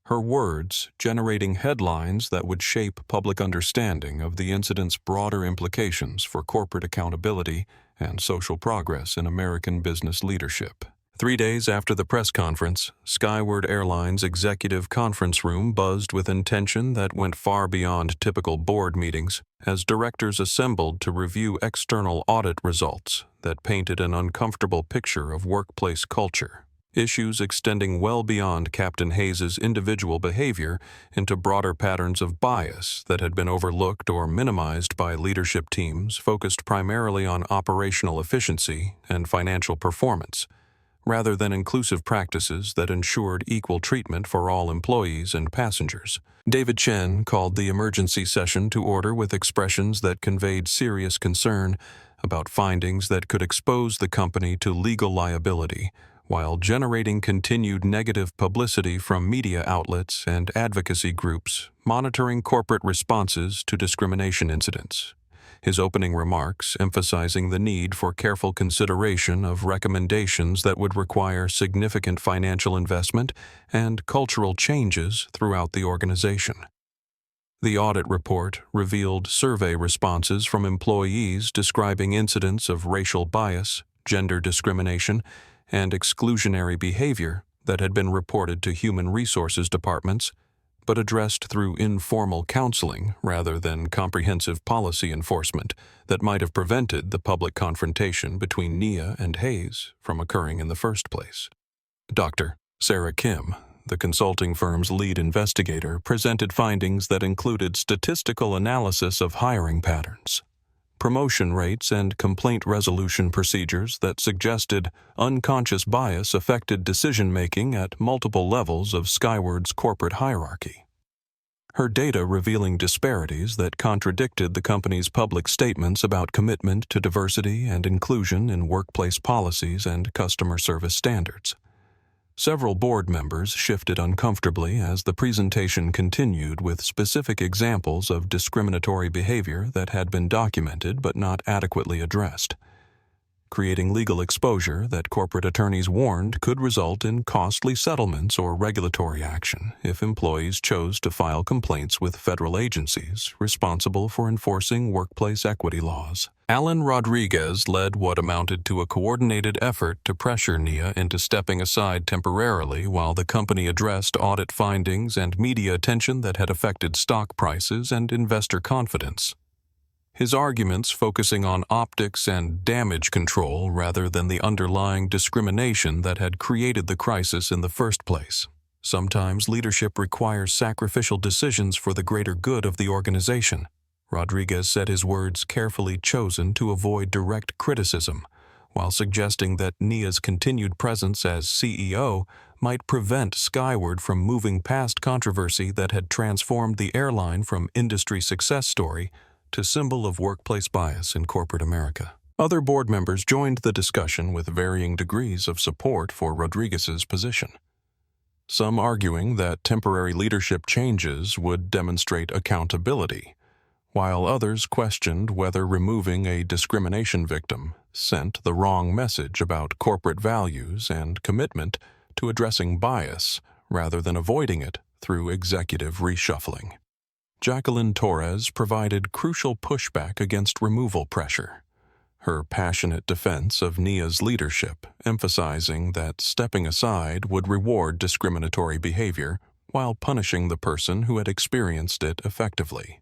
Her words generating headlines that would shape public understanding of the incident's broader implications for corporate accountability and social progress in American business leadership. 3 days after the press conference, Skyward Airlines' executive conference room buzzed with intention that went far beyond typical board meetings as directors assembled to review external audit results that painted an uncomfortable picture of workplace culture. issues extending well beyond Captain Hayes's individual behavior into broader patterns of bias that had been overlooked or minimized by leadership teams focused primarily on operational efficiency and financial performance, rather than inclusive practices that ensured equal treatment for all employees and passengers. David Chen called the emergency session to order with expressions that conveyed serious concern about findings that could expose the company to legal liability, while generating continued negative publicity from media outlets and advocacy groups monitoring corporate responses to discrimination incidents. His opening remarks emphasizing the need for careful consideration of recommendations that would require significant financial investment and cultural changes throughout the organization. The audit report revealed survey responses from employees describing incidents of racial bias, gender discrimination, and exclusionary behavior that had been reported to human resources departments, but addressed through informal counseling rather than comprehensive policy enforcement that might have prevented the public confrontation between Nia and Hayes from occurring in the first place. Dr. Sarah Kim, the consulting firm's lead investigator, presented findings that included statistical analysis of hiring patterns, promotion rates, and complaint resolution procedures that suggested unconscious bias affected decision-making at multiple levels of Skyward's corporate hierarchy. Her data revealing disparities that contradicted the company's public statements about commitment to diversity and inclusion in workplace policies and customer service standards. Several board members shifted uncomfortably as the presentation continued with specific examples of discriminatory behavior that had been documented but not adequately addressed, creating legal exposure that corporate attorneys warned could result in costly settlements or regulatory action if employees chose to file complaints with federal agencies responsible for enforcing workplace equity laws. Alan Rodriguez led what amounted to a coordinated effort to pressure Nia into stepping aside temporarily while the company addressed audit findings and media attention that had affected stock prices and investor confidence. His arguments focusing on optics and damage control rather than the underlying discrimination that had created the crisis in the first place. Sometimes leadership requires sacrificial decisions for the greater good of the organization. Rodriguez said his words carefully chosen to avoid direct criticism, while suggesting that Nia's continued presence as CEO might prevent Skyward from moving past controversy that had transformed the airline from industry success story to symbol of workplace bias in corporate America. Other board members joined the discussion with varying degrees of support for Rodriguez's position, some arguing that temporary leadership changes would demonstrate accountability, while others questioned whether removing a discrimination victim sent the wrong message about corporate values and commitment to addressing bias rather than avoiding it through executive reshuffling. Jacqueline Torres provided crucial pushback against removal pressure, her passionate defense of Nia's leadership emphasizing that stepping aside would reward discriminatory behavior while punishing the person who had experienced it effectively,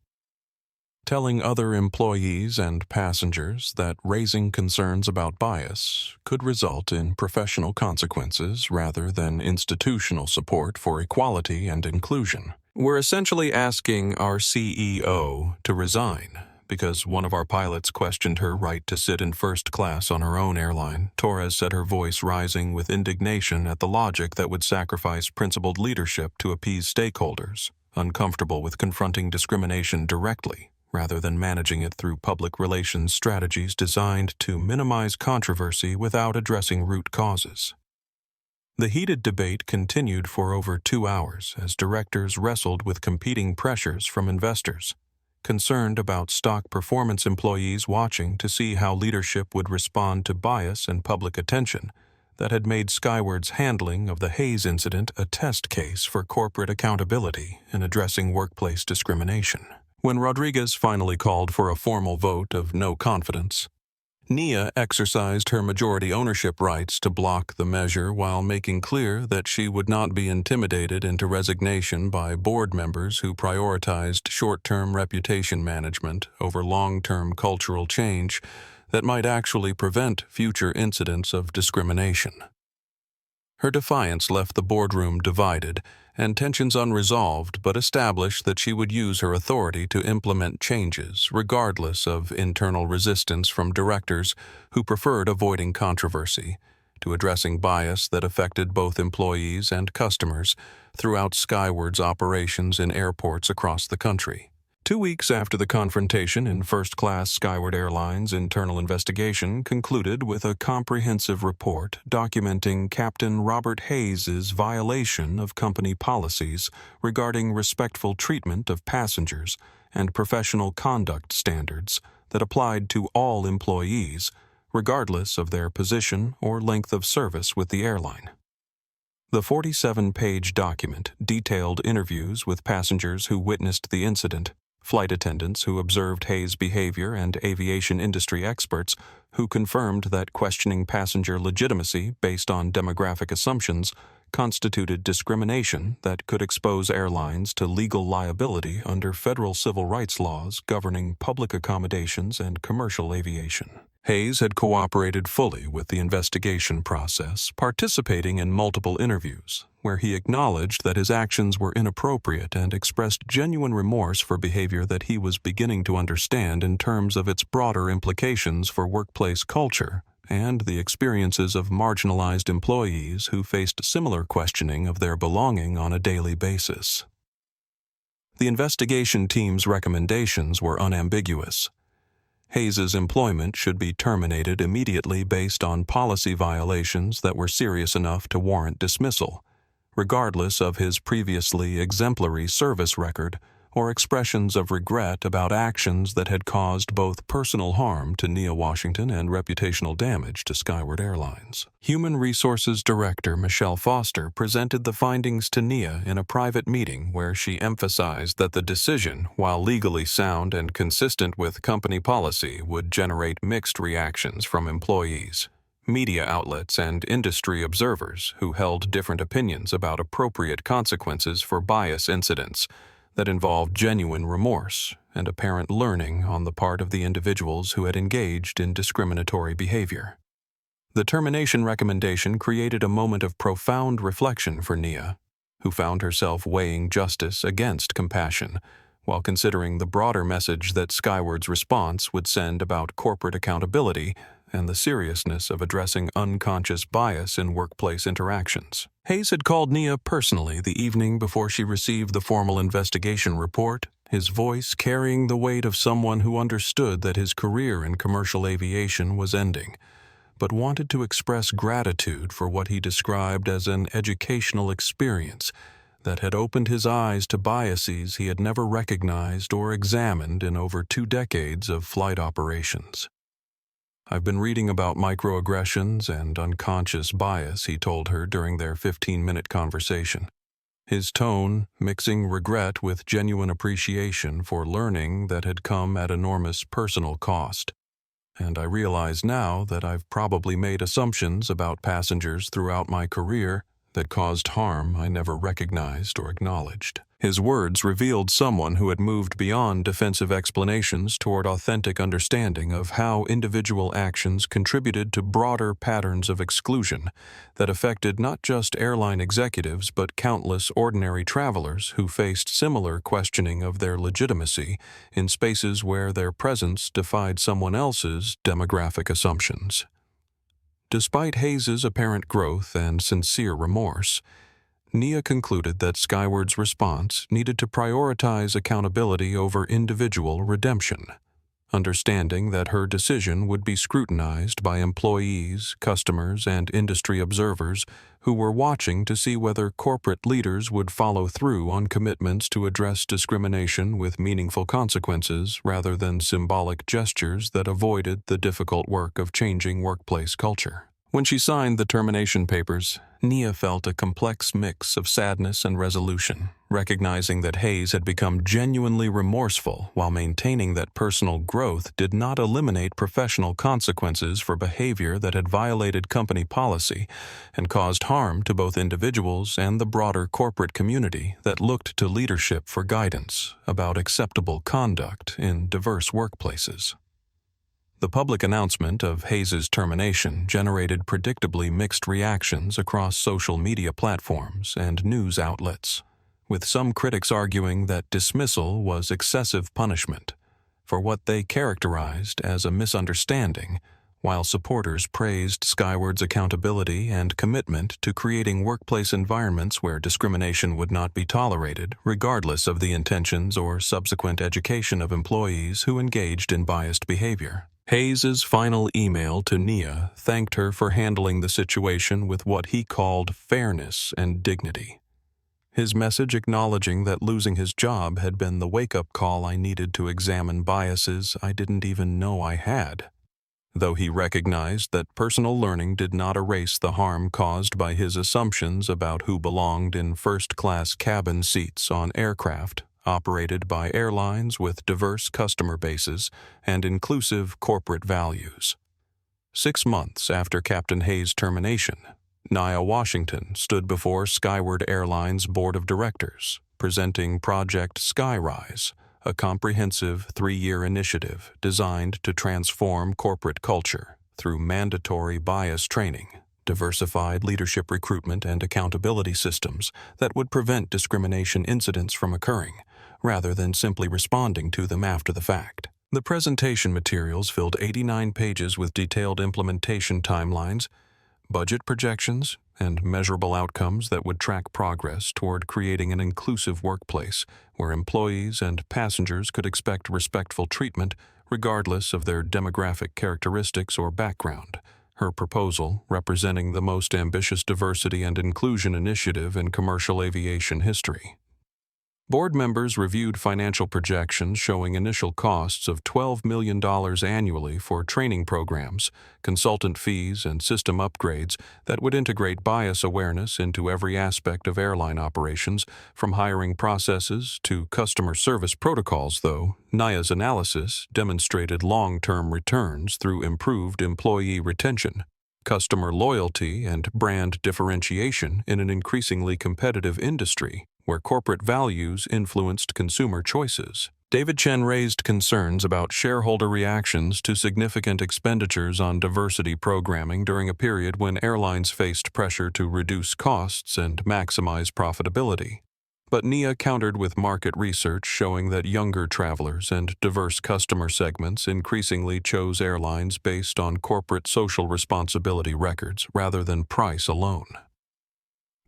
telling other employees and passengers that raising concerns about bias could result in professional consequences rather than institutional support for equality and inclusion. We're essentially asking our CEO to resign because one of our pilots questioned her right to sit in first class on her own airline, Torres said, her voice rising with indignation at the logic that would sacrifice principled leadership to appease stakeholders, uncomfortable with confronting discrimination directly rather than managing it through public relations strategies designed to minimize controversy without addressing root causes. The heated debate continued for over 2 hours as directors wrestled with competing pressures from investors, concerned about stock performance employees watching to see how leadership would respond to bias and public attention that had made Skyward's handling of the Hayes incident a test case for corporate accountability in addressing workplace discrimination. When Rodriguez finally called for a formal vote of no confidence, Nia exercised her majority ownership rights to block the measure while making clear that she would not be intimidated into resignation by board members who prioritized short-term reputation management over long-term cultural change that might actually prevent future incidents of discrimination. Her defiance left the boardroom divided and tensions unresolved, but established that she would use her authority to implement changes, regardless of internal resistance from directors who preferred avoiding controversy, to addressing bias that affected both employees and customers throughout Skyward's operations in airports across the country. 2 weeks after the confrontation in first-class Skyward Airlines' internal investigation concluded with a comprehensive report documenting Captain Robert Hayes's violation of company policies regarding respectful treatment of passengers and professional conduct standards that applied to all employees, regardless of their position or length of service with the airline. The 47-page document detailed interviews with passengers who witnessed the incident, flight attendants who observed Hayes' behavior, and aviation industry experts who confirmed that questioning passenger legitimacy based on demographic assumptions constituted discrimination that could expose airlines to legal liability under federal civil rights laws governing public accommodations and commercial aviation. Hayes had cooperated fully with the investigation process, participating in multiple interviews, where he acknowledged that his actions were inappropriate and expressed genuine remorse for behavior that he was beginning to understand in terms of its broader implications for workplace culture and the experiences of marginalized employees who faced similar questioning of their belonging on a daily basis. The investigation team's recommendations were unambiguous. Hayes's employment should be terminated immediately based on policy violations that were serious enough to warrant dismissal, regardless of his previously exemplary service record or expressions of regret about actions that had caused both personal harm to Nia Washington and reputational damage to Skyward Airlines. Human Resources Director Michelle Foster presented the findings to Nia in a private meeting where she emphasized that the decision, while legally sound and consistent with company policy, would generate mixed reactions from employees, media outlets, and industry observers who held different opinions about appropriate consequences for bias incidents that involved genuine remorse and apparent learning on the part of the individuals who had engaged in discriminatory behavior. The termination recommendation created a moment of profound reflection for Nia, who found herself weighing justice against compassion while considering the broader message that Skyward's response would send about corporate accountability and the seriousness of addressing unconscious bias in workplace interactions. Hayes had called Nia personally the evening before she received the formal investigation report, his voice carrying the weight of someone who understood that his career in commercial aviation was ending, but wanted to express gratitude for what he described as an educational experience that had opened his eyes to biases he had never recognized or examined in over 2 decades of flight operations. "I've been reading about microaggressions and unconscious bias," he told her during their 15-minute conversation, his tone mixing regret with genuine appreciation for learning that had come at enormous personal cost. "And I realize now that I've probably made assumptions about passengers throughout my career that caused harm I never recognized or acknowledged." His words revealed someone who had moved beyond defensive explanations toward authentic understanding of how individual actions contributed to broader patterns of exclusion that affected not just airline executives but countless ordinary travelers who faced similar questioning of their legitimacy in spaces where their presence defied someone else's demographic assumptions. Despite Hayes's apparent growth and sincere remorse, Nia concluded that Skyward's response needed to prioritize accountability over individual redemption, understanding that her decision would be scrutinized by employees, customers, and industry observers who were watching to see whether corporate leaders would follow through on commitments to address discrimination with meaningful consequences rather than symbolic gestures that avoided the difficult work of changing workplace culture. When she signed the termination papers, Nia felt a complex mix of sadness and resolution, recognizing that Hayes had become genuinely remorseful while maintaining that personal growth did not eliminate professional consequences for behavior that had violated company policy and caused harm to both individuals and the broader corporate community that looked to leadership for guidance about acceptable conduct in diverse workplaces. The public announcement of Hayes' termination generated predictably mixed reactions across social media platforms and news outlets, with some critics arguing that dismissal was excessive punishment for what they characterized as a misunderstanding, while supporters praised Skyward's accountability and commitment to creating workplace environments where discrimination would not be tolerated, regardless of the intentions or subsequent education of employees who engaged in biased behavior. Hayes' final email to Nia thanked her for handling the situation with what he called fairness and dignity. His message acknowledging that losing his job had been the wake-up call I needed to examine biases I didn't even know I had, though he recognized that personal learning did not erase the harm caused by his assumptions about who belonged in first-class cabin seats on aircraft operated by airlines with diverse customer bases and inclusive corporate values. 6 months after Captain Hayes' termination, Nia Washington stood before Skyward Airlines' board of directors, presenting Project Skyrise, a comprehensive 3-year initiative designed to transform corporate culture through mandatory bias training, diversified leadership recruitment, and accountability systems that would prevent discrimination incidents from occurring, rather than simply responding to them after the fact. The presentation materials filled 89 pages with detailed implementation timelines, budget projections, and measurable outcomes that would track progress toward creating an inclusive workplace where employees and passengers could expect respectful treatment regardless of their demographic characteristics or background. Her proposal, representing the most ambitious diversity and inclusion initiative in commercial aviation history. Board members reviewed financial projections showing initial costs of $12 million annually for training programs, consultant fees, and system upgrades that would integrate bias awareness into every aspect of airline operations, from hiring processes to customer service protocols. Though Nia's analysis demonstrated long-term returns through improved employee retention, customer loyalty, and brand differentiation in an increasingly competitive industry where corporate values influenced consumer choices. David Chen raised concerns about shareholder reactions to significant expenditures on diversity programming during a period when airlines faced pressure to reduce costs and maximize profitability. But Nia countered with market research showing that younger travelers and diverse customer segments increasingly chose airlines based on corporate social responsibility records rather than price alone.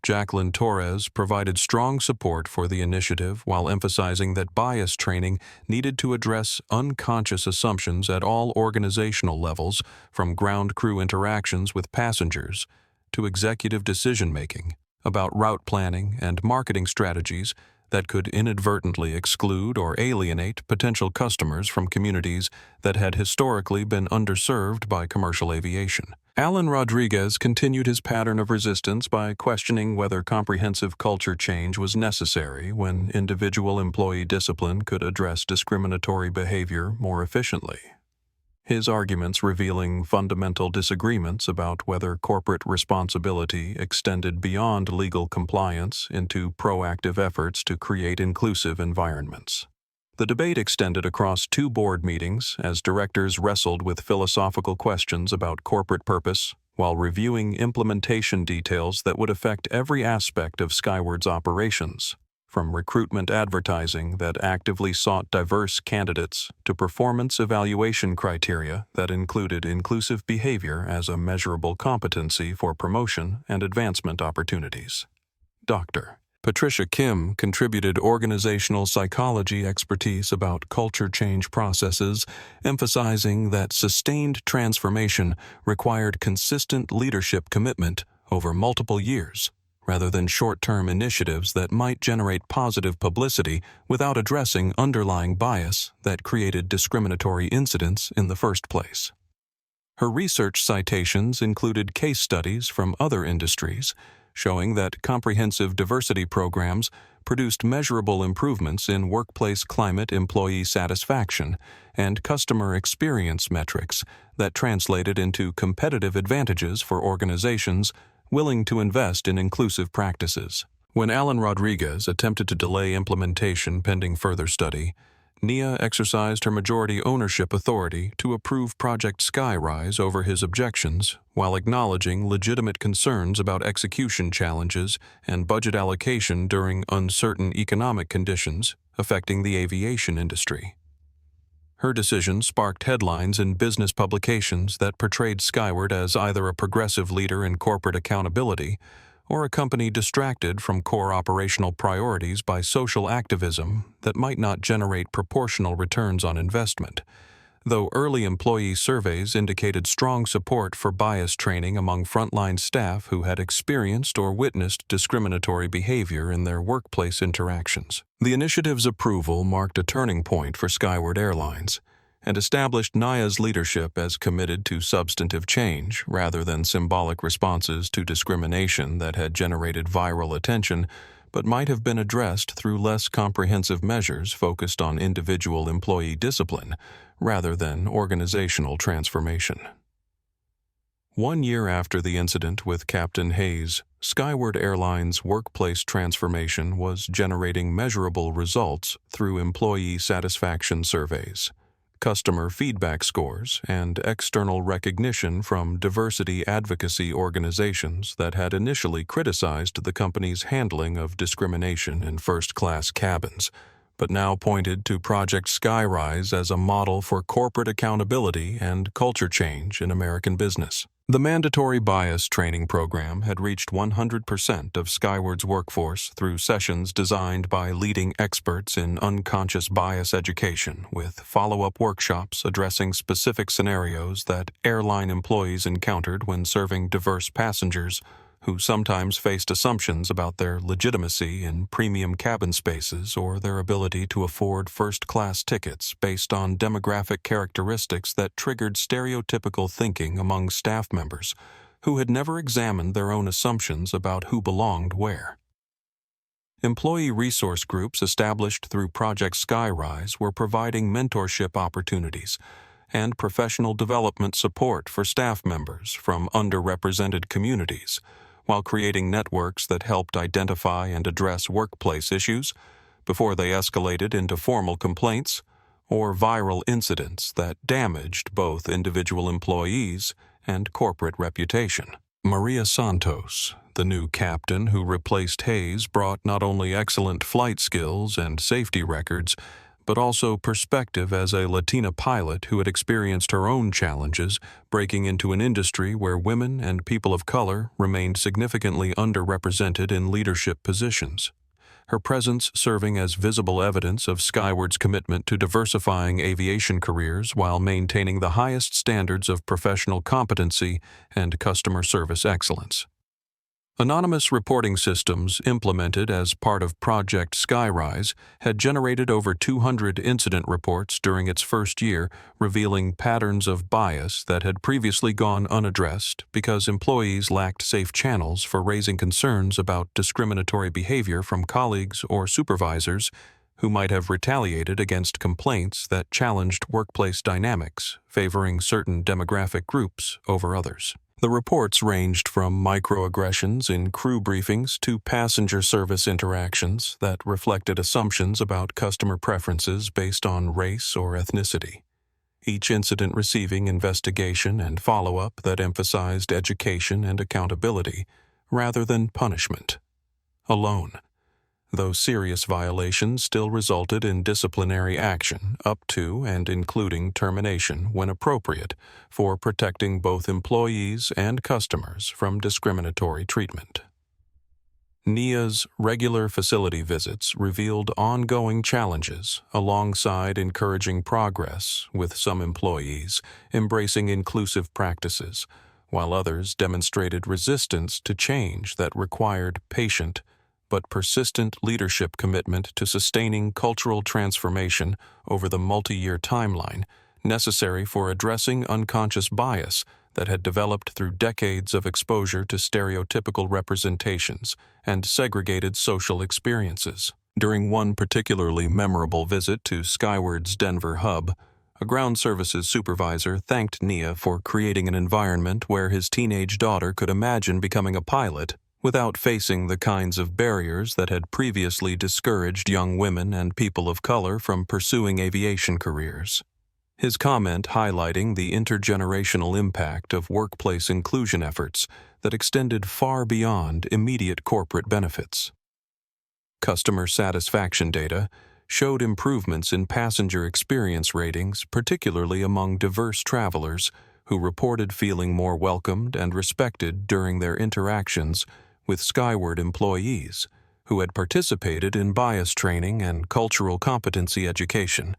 Jacqueline Torres provided strong support for the initiative while emphasizing that bias training needed to address unconscious assumptions at all organizational levels, from ground crew interactions with passengers to executive decision-making, about route planning and marketing strategies that could inadvertently exclude or alienate potential customers from communities that had historically been underserved by commercial aviation. Alan Rodriguez continued his pattern of resistance by questioning whether comprehensive culture change was necessary when individual employee discipline could address discriminatory behavior more efficiently. His arguments revealing fundamental disagreements about whether corporate responsibility extended beyond legal compliance into proactive efforts to create inclusive environments. The debate extended across 2 board meetings as directors wrestled with philosophical questions about corporate purpose while reviewing implementation details that would affect every aspect of Skyward's operations, from recruitment advertising that actively sought diverse candidates to performance evaluation criteria that included inclusive behavior as a measurable competency for promotion and advancement opportunities. Dr. Patricia Kim contributed organizational psychology expertise about culture change processes, emphasizing that sustained transformation required consistent leadership commitment over multiple years, rather than short-term initiatives that might generate positive publicity without addressing underlying bias that created discriminatory incidents in the first place. Her research citations included case studies from other industries, showing that comprehensive diversity programs produced measurable improvements in workplace climate, employee satisfaction, and customer experience metrics that translated into competitive advantages for organizations willing to invest in inclusive practices. When Alan Rodriguez attempted to delay implementation pending further study, Nia exercised her majority ownership authority to approve Project Skyrise over his objections, while acknowledging legitimate concerns about execution challenges and budget allocation during uncertain economic conditions affecting the aviation industry. Her decision sparked headlines in business publications that portrayed Skyward as either a progressive leader in corporate accountability or a company distracted from core operational priorities by social activism that might not generate proportional returns on investment. Though early employee surveys indicated strong support for bias training among frontline staff who had experienced or witnessed discriminatory behavior in their workplace interactions. The initiative's approval marked a turning point for Skyward Airlines and established Nia's leadership as committed to substantive change rather than symbolic responses to discrimination that had generated viral attention but might have been addressed through less comprehensive measures focused on individual employee discipline rather than organizational transformation. 1 year after the incident with Captain Hayes, Skyward Airlines' workplace transformation was generating measurable results through employee satisfaction surveys, customer feedback scores, and external recognition from diversity advocacy organizations that had initially criticized the company's handling of discrimination in first-class cabins, but now pointed to Project Skyrise as a model for corporate accountability and culture change in American business. The mandatory bias training program had reached 100% of Skyward's workforce through sessions designed by leading experts in unconscious bias education, with follow-up workshops addressing specific scenarios that airline employees encountered when serving diverse passengers who sometimes faced assumptions about their legitimacy in premium cabin spaces or their ability to afford first-class tickets based on demographic characteristics that triggered stereotypical thinking among staff members who had never examined their own assumptions about who belonged where. Employee resource groups established through Project Skyrise were providing mentorship opportunities and professional development support for staff members from underrepresented communities, while creating networks that helped identify and address workplace issues before they escalated into formal complaints or viral incidents that damaged both individual employees and corporate reputation. Maria Santos, the new captain who replaced Hayes, brought not only excellent flight skills and safety records, but also perspective as a Latina pilot who had experienced her own challenges breaking into an industry where women and people of color remained significantly underrepresented in leadership positions. Her presence serving as visible evidence of Skyward's commitment to diversifying aviation careers while maintaining the highest standards of professional competency and customer service excellence. Anonymous reporting systems implemented as part of Project Skyrise had generated over 200 incident reports during its first year, revealing patterns of bias that had previously gone unaddressed because employees lacked safe channels for raising concerns about discriminatory behavior from colleagues or supervisors who might have retaliated against complaints that challenged workplace dynamics, favoring certain demographic groups over others. The reports ranged from microaggressions in crew briefings to passenger service interactions that reflected assumptions about customer preferences based on race or ethnicity, each incident receiving investigation and follow-up that emphasized education and accountability rather than punishment alone, though serious violations still resulted in disciplinary action up to and including termination when appropriate for protecting both employees and customers from discriminatory treatment. Nia's regular facility visits revealed ongoing challenges alongside encouraging progress, with some employees embracing inclusive practices, while others demonstrated resistance to change that required patient but persistent leadership commitment to sustaining cultural transformation over the multi-year timeline necessary for addressing unconscious bias that had developed through decades of exposure to stereotypical representations and segregated social experiences. During one particularly memorable visit to Skyward's Denver hub, a ground services supervisor thanked Nia for creating an environment where his teenage daughter could imagine becoming a pilot without facing the kinds of barriers that had previously discouraged young women and people of color from pursuing aviation careers. His comment highlighting the intergenerational impact of workplace inclusion efforts that extended far beyond immediate corporate benefits. Customer satisfaction data showed improvements in passenger experience ratings, particularly among diverse travelers who reported feeling more welcomed and respected during their interactions with Skyward employees who had participated in bias training and cultural competency education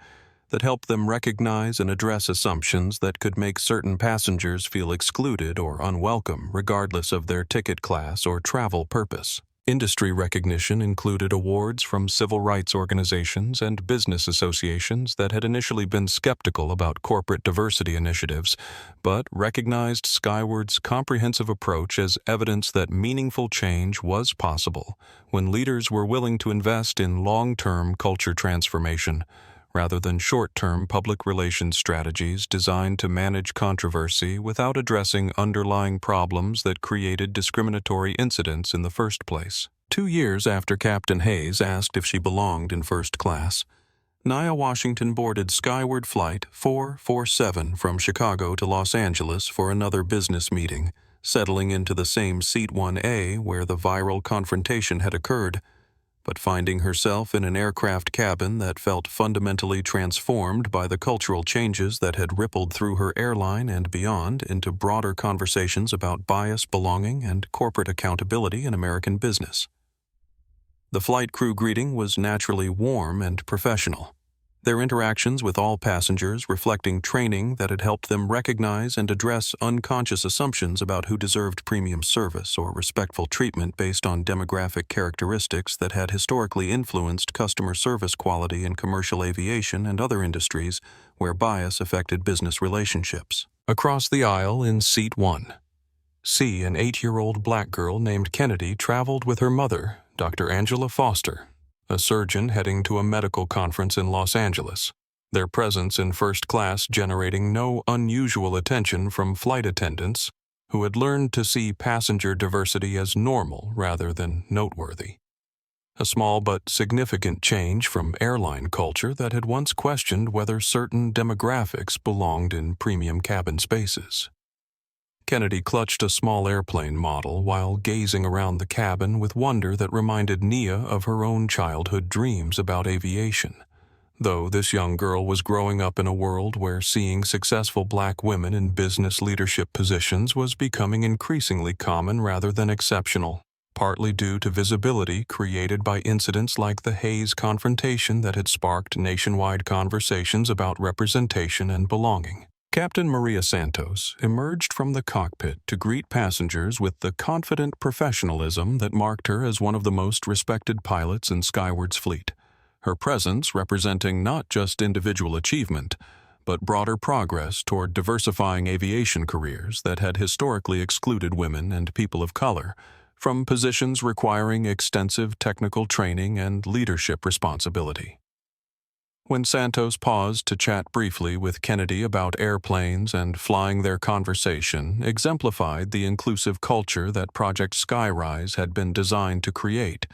that helped them recognize and address assumptions that could make certain passengers feel excluded or unwelcome regardless of their ticket class or travel purpose. Industry recognition included awards from civil rights organizations and business associations that had initially been skeptical about corporate diversity initiatives, but recognized Skyward's comprehensive approach as evidence that meaningful change was possible when leaders were willing to invest in long-term culture transformation, rather than short-term public relations strategies designed to manage controversy without addressing underlying problems that created discriminatory incidents in the first place. 2 years after Captain Hayes asked if she belonged in first class, Nia Washington boarded Skyward Flight 447 from Chicago to Los Angeles for another business meeting, settling into the same Seat 1A where the viral confrontation had occurred, but finding herself in an aircraft cabin that felt fundamentally transformed by the cultural changes that had rippled through her airline and beyond into broader conversations about bias, belonging, and corporate accountability in American business. The flight crew greeting was naturally warm and professional, their interactions with all passengers reflecting training that had helped them recognize and address unconscious assumptions about who deserved premium service or respectful treatment based on demographic characteristics that had historically influenced customer service quality in commercial aviation and other industries where bias affected business relationships. Across the aisle in Seat 1, C, an 8-year-old black girl named Kennedy, traveled with her mother, Dr. Angela Foster, a surgeon heading to a medical conference in Los Angeles, their presence in first class generating no unusual attention from flight attendants who had learned to see passenger diversity as normal rather than noteworthy. A small but significant change from airline culture that had once questioned whether certain demographics belonged in premium cabin spaces. Kennedy clutched a small airplane model while gazing around the cabin with wonder that reminded Nia of her own childhood dreams about aviation, though this young girl was growing up in a world where seeing successful black women in business leadership positions was becoming increasingly common rather than exceptional, partly due to visibility created by incidents like the Hayes confrontation that had sparked nationwide conversations about representation and belonging. Captain Maria Santos emerged from the cockpit to greet passengers with the confident professionalism that marked her as one of the most respected pilots in Skyward's fleet, her presence representing not just individual achievement, but broader progress toward diversifying aviation careers that had historically excluded women and people of color from positions requiring extensive technical training and leadership responsibility. When Santos paused to chat briefly with Kennedy about airplanes and flying, their conversation exemplified the inclusive culture that Project Skyrise had been designed to create,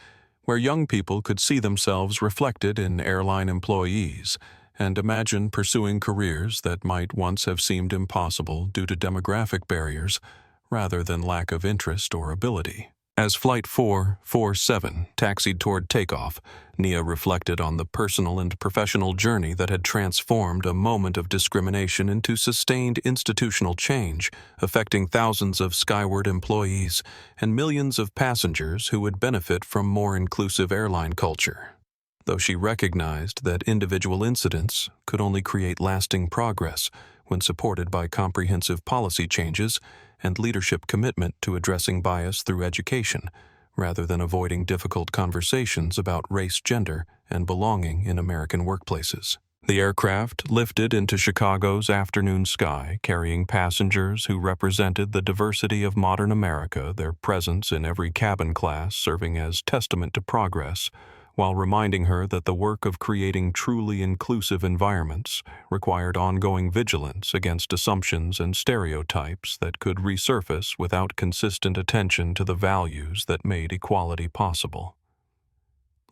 where young people could see themselves reflected in airline employees and imagine pursuing careers that might once have seemed impossible due to demographic barriers rather than lack of interest or ability. As Flight 447 taxied toward takeoff, Nia reflected on the personal and professional journey that had transformed a moment of discrimination into sustained institutional change, affecting thousands of Skyward employees and millions of passengers who would benefit from more inclusive airline culture. Though she recognized that individual incidents could only create lasting progress when supported by comprehensive policy changes and leadership commitment to addressing bias through education, rather than avoiding difficult conversations about race, gender, and belonging in American workplaces. The aircraft lifted into Chicago's afternoon sky, carrying passengers who represented the diversity of modern America, their presence in every cabin class serving as testament to progress, while reminding her that the work of creating truly inclusive environments required ongoing vigilance against assumptions and stereotypes that could resurface without consistent attention to the values that made equality possible.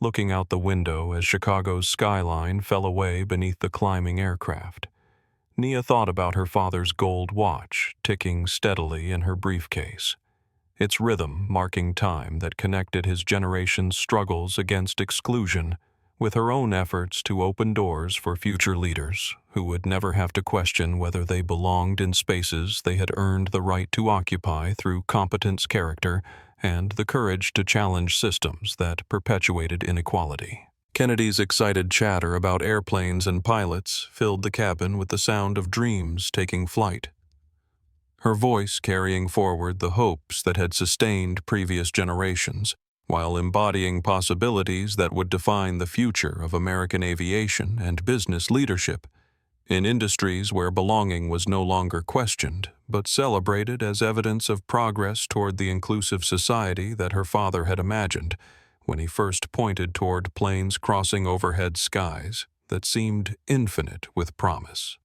Looking out the window as Chicago's skyline fell away beneath the climbing aircraft, Nia thought about her father's gold watch ticking steadily in her briefcase, its rhythm marking time that connected his generation's struggles against exclusion with her own efforts to open doors for future leaders who would never have to question whether they belonged in spaces they had earned the right to occupy through competence, character, and the courage to challenge systems that perpetuated inequality. Kennedy's excited chatter about airplanes and pilots filled the cabin with the sound of dreams taking flight, her voice carrying forward the hopes that had sustained previous generations, while embodying possibilities that would define the future of American aviation and business leadership, in industries where belonging was no longer questioned, but celebrated as evidence of progress toward the inclusive society that her father had imagined when he first pointed toward planes crossing overhead skies that seemed infinite with promise.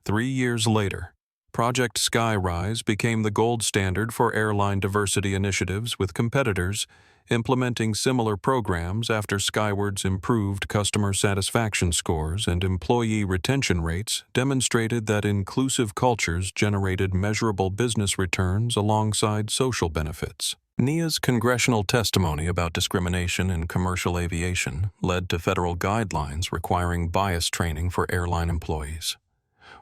3 years later, Project Skyrise became the gold standard for airline diversity initiatives, with competitors implementing similar programs after Skyward's improved customer satisfaction scores and employee retention rates demonstrated that inclusive cultures generated measurable business returns alongside social benefits. Nia's congressional testimony about discrimination in commercial aviation led to federal guidelines requiring bias training for airline employees,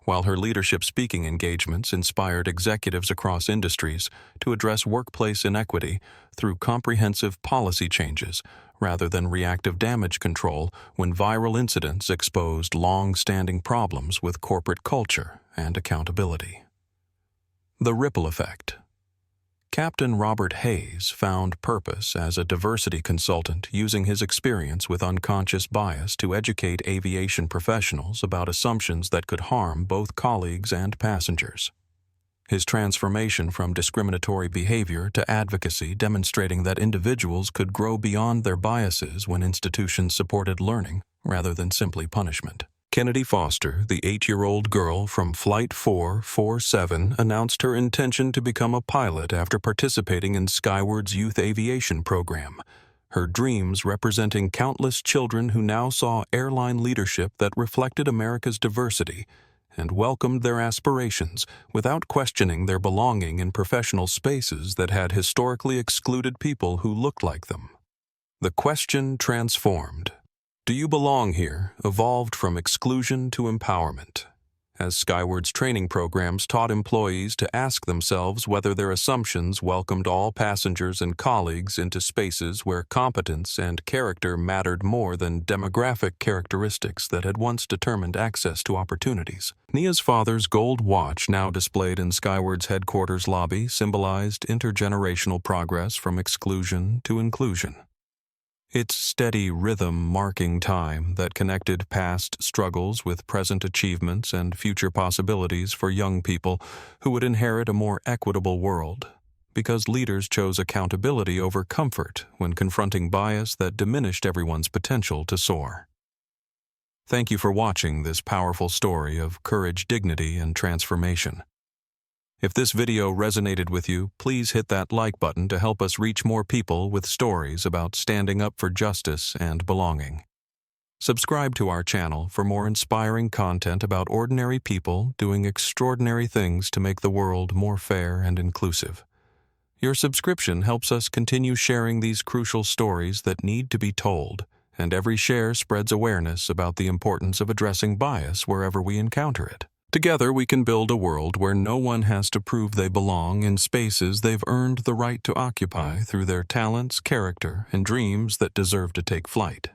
while her leadership speaking engagements inspired executives across industries to address workplace inequity through comprehensive policy changes rather than reactive damage control when viral incidents exposed long-standing problems with corporate culture and accountability. The ripple effect. Captain Robert Hayes found purpose as a diversity consultant, using his experience with unconscious bias to educate aviation professionals about assumptions that could harm both colleagues and passengers. His transformation from discriminatory behavior to advocacy, demonstrating that individuals could grow beyond their biases when institutions supported learning rather than simply punishment. Kennedy Foster, the 8-year-old girl from Flight 447, announced her intention to become a pilot after participating in Skyward's youth aviation program, her dreams representing countless children who now saw airline leadership that reflected America's diversity and welcomed their aspirations without questioning their belonging in professional spaces that had historically excluded people who looked like them. The question transformed. Do you belong here evolved from exclusion to empowerment, as Skyward's training programs taught employees to ask themselves whether their assumptions welcomed all passengers and colleagues into spaces where competence and character mattered more than demographic characteristics that had once determined access to opportunities. Nia's father's gold watch, now displayed in Skyward's headquarters lobby, symbolized intergenerational progress from exclusion to inclusion, its steady rhythm marking time that connected past struggles with present achievements and future possibilities for young people who would inherit a more equitable world, because leaders chose accountability over comfort when confronting bias that diminished everyone's potential to soar. Thank you for watching this powerful story of courage, dignity, and transformation. If this video resonated with you, please hit that like button to help us reach more people with stories about standing up for justice and belonging. Subscribe to our channel for more inspiring content about ordinary people doing extraordinary things to make the world more fair and inclusive. Your subscription helps us continue sharing these crucial stories that need to be told, and every share spreads awareness about the importance of addressing bias wherever we encounter it. Together, we can build a world where no one has to prove they belong in spaces they've earned the right to occupy through their talents, character, and dreams that deserve to take flight.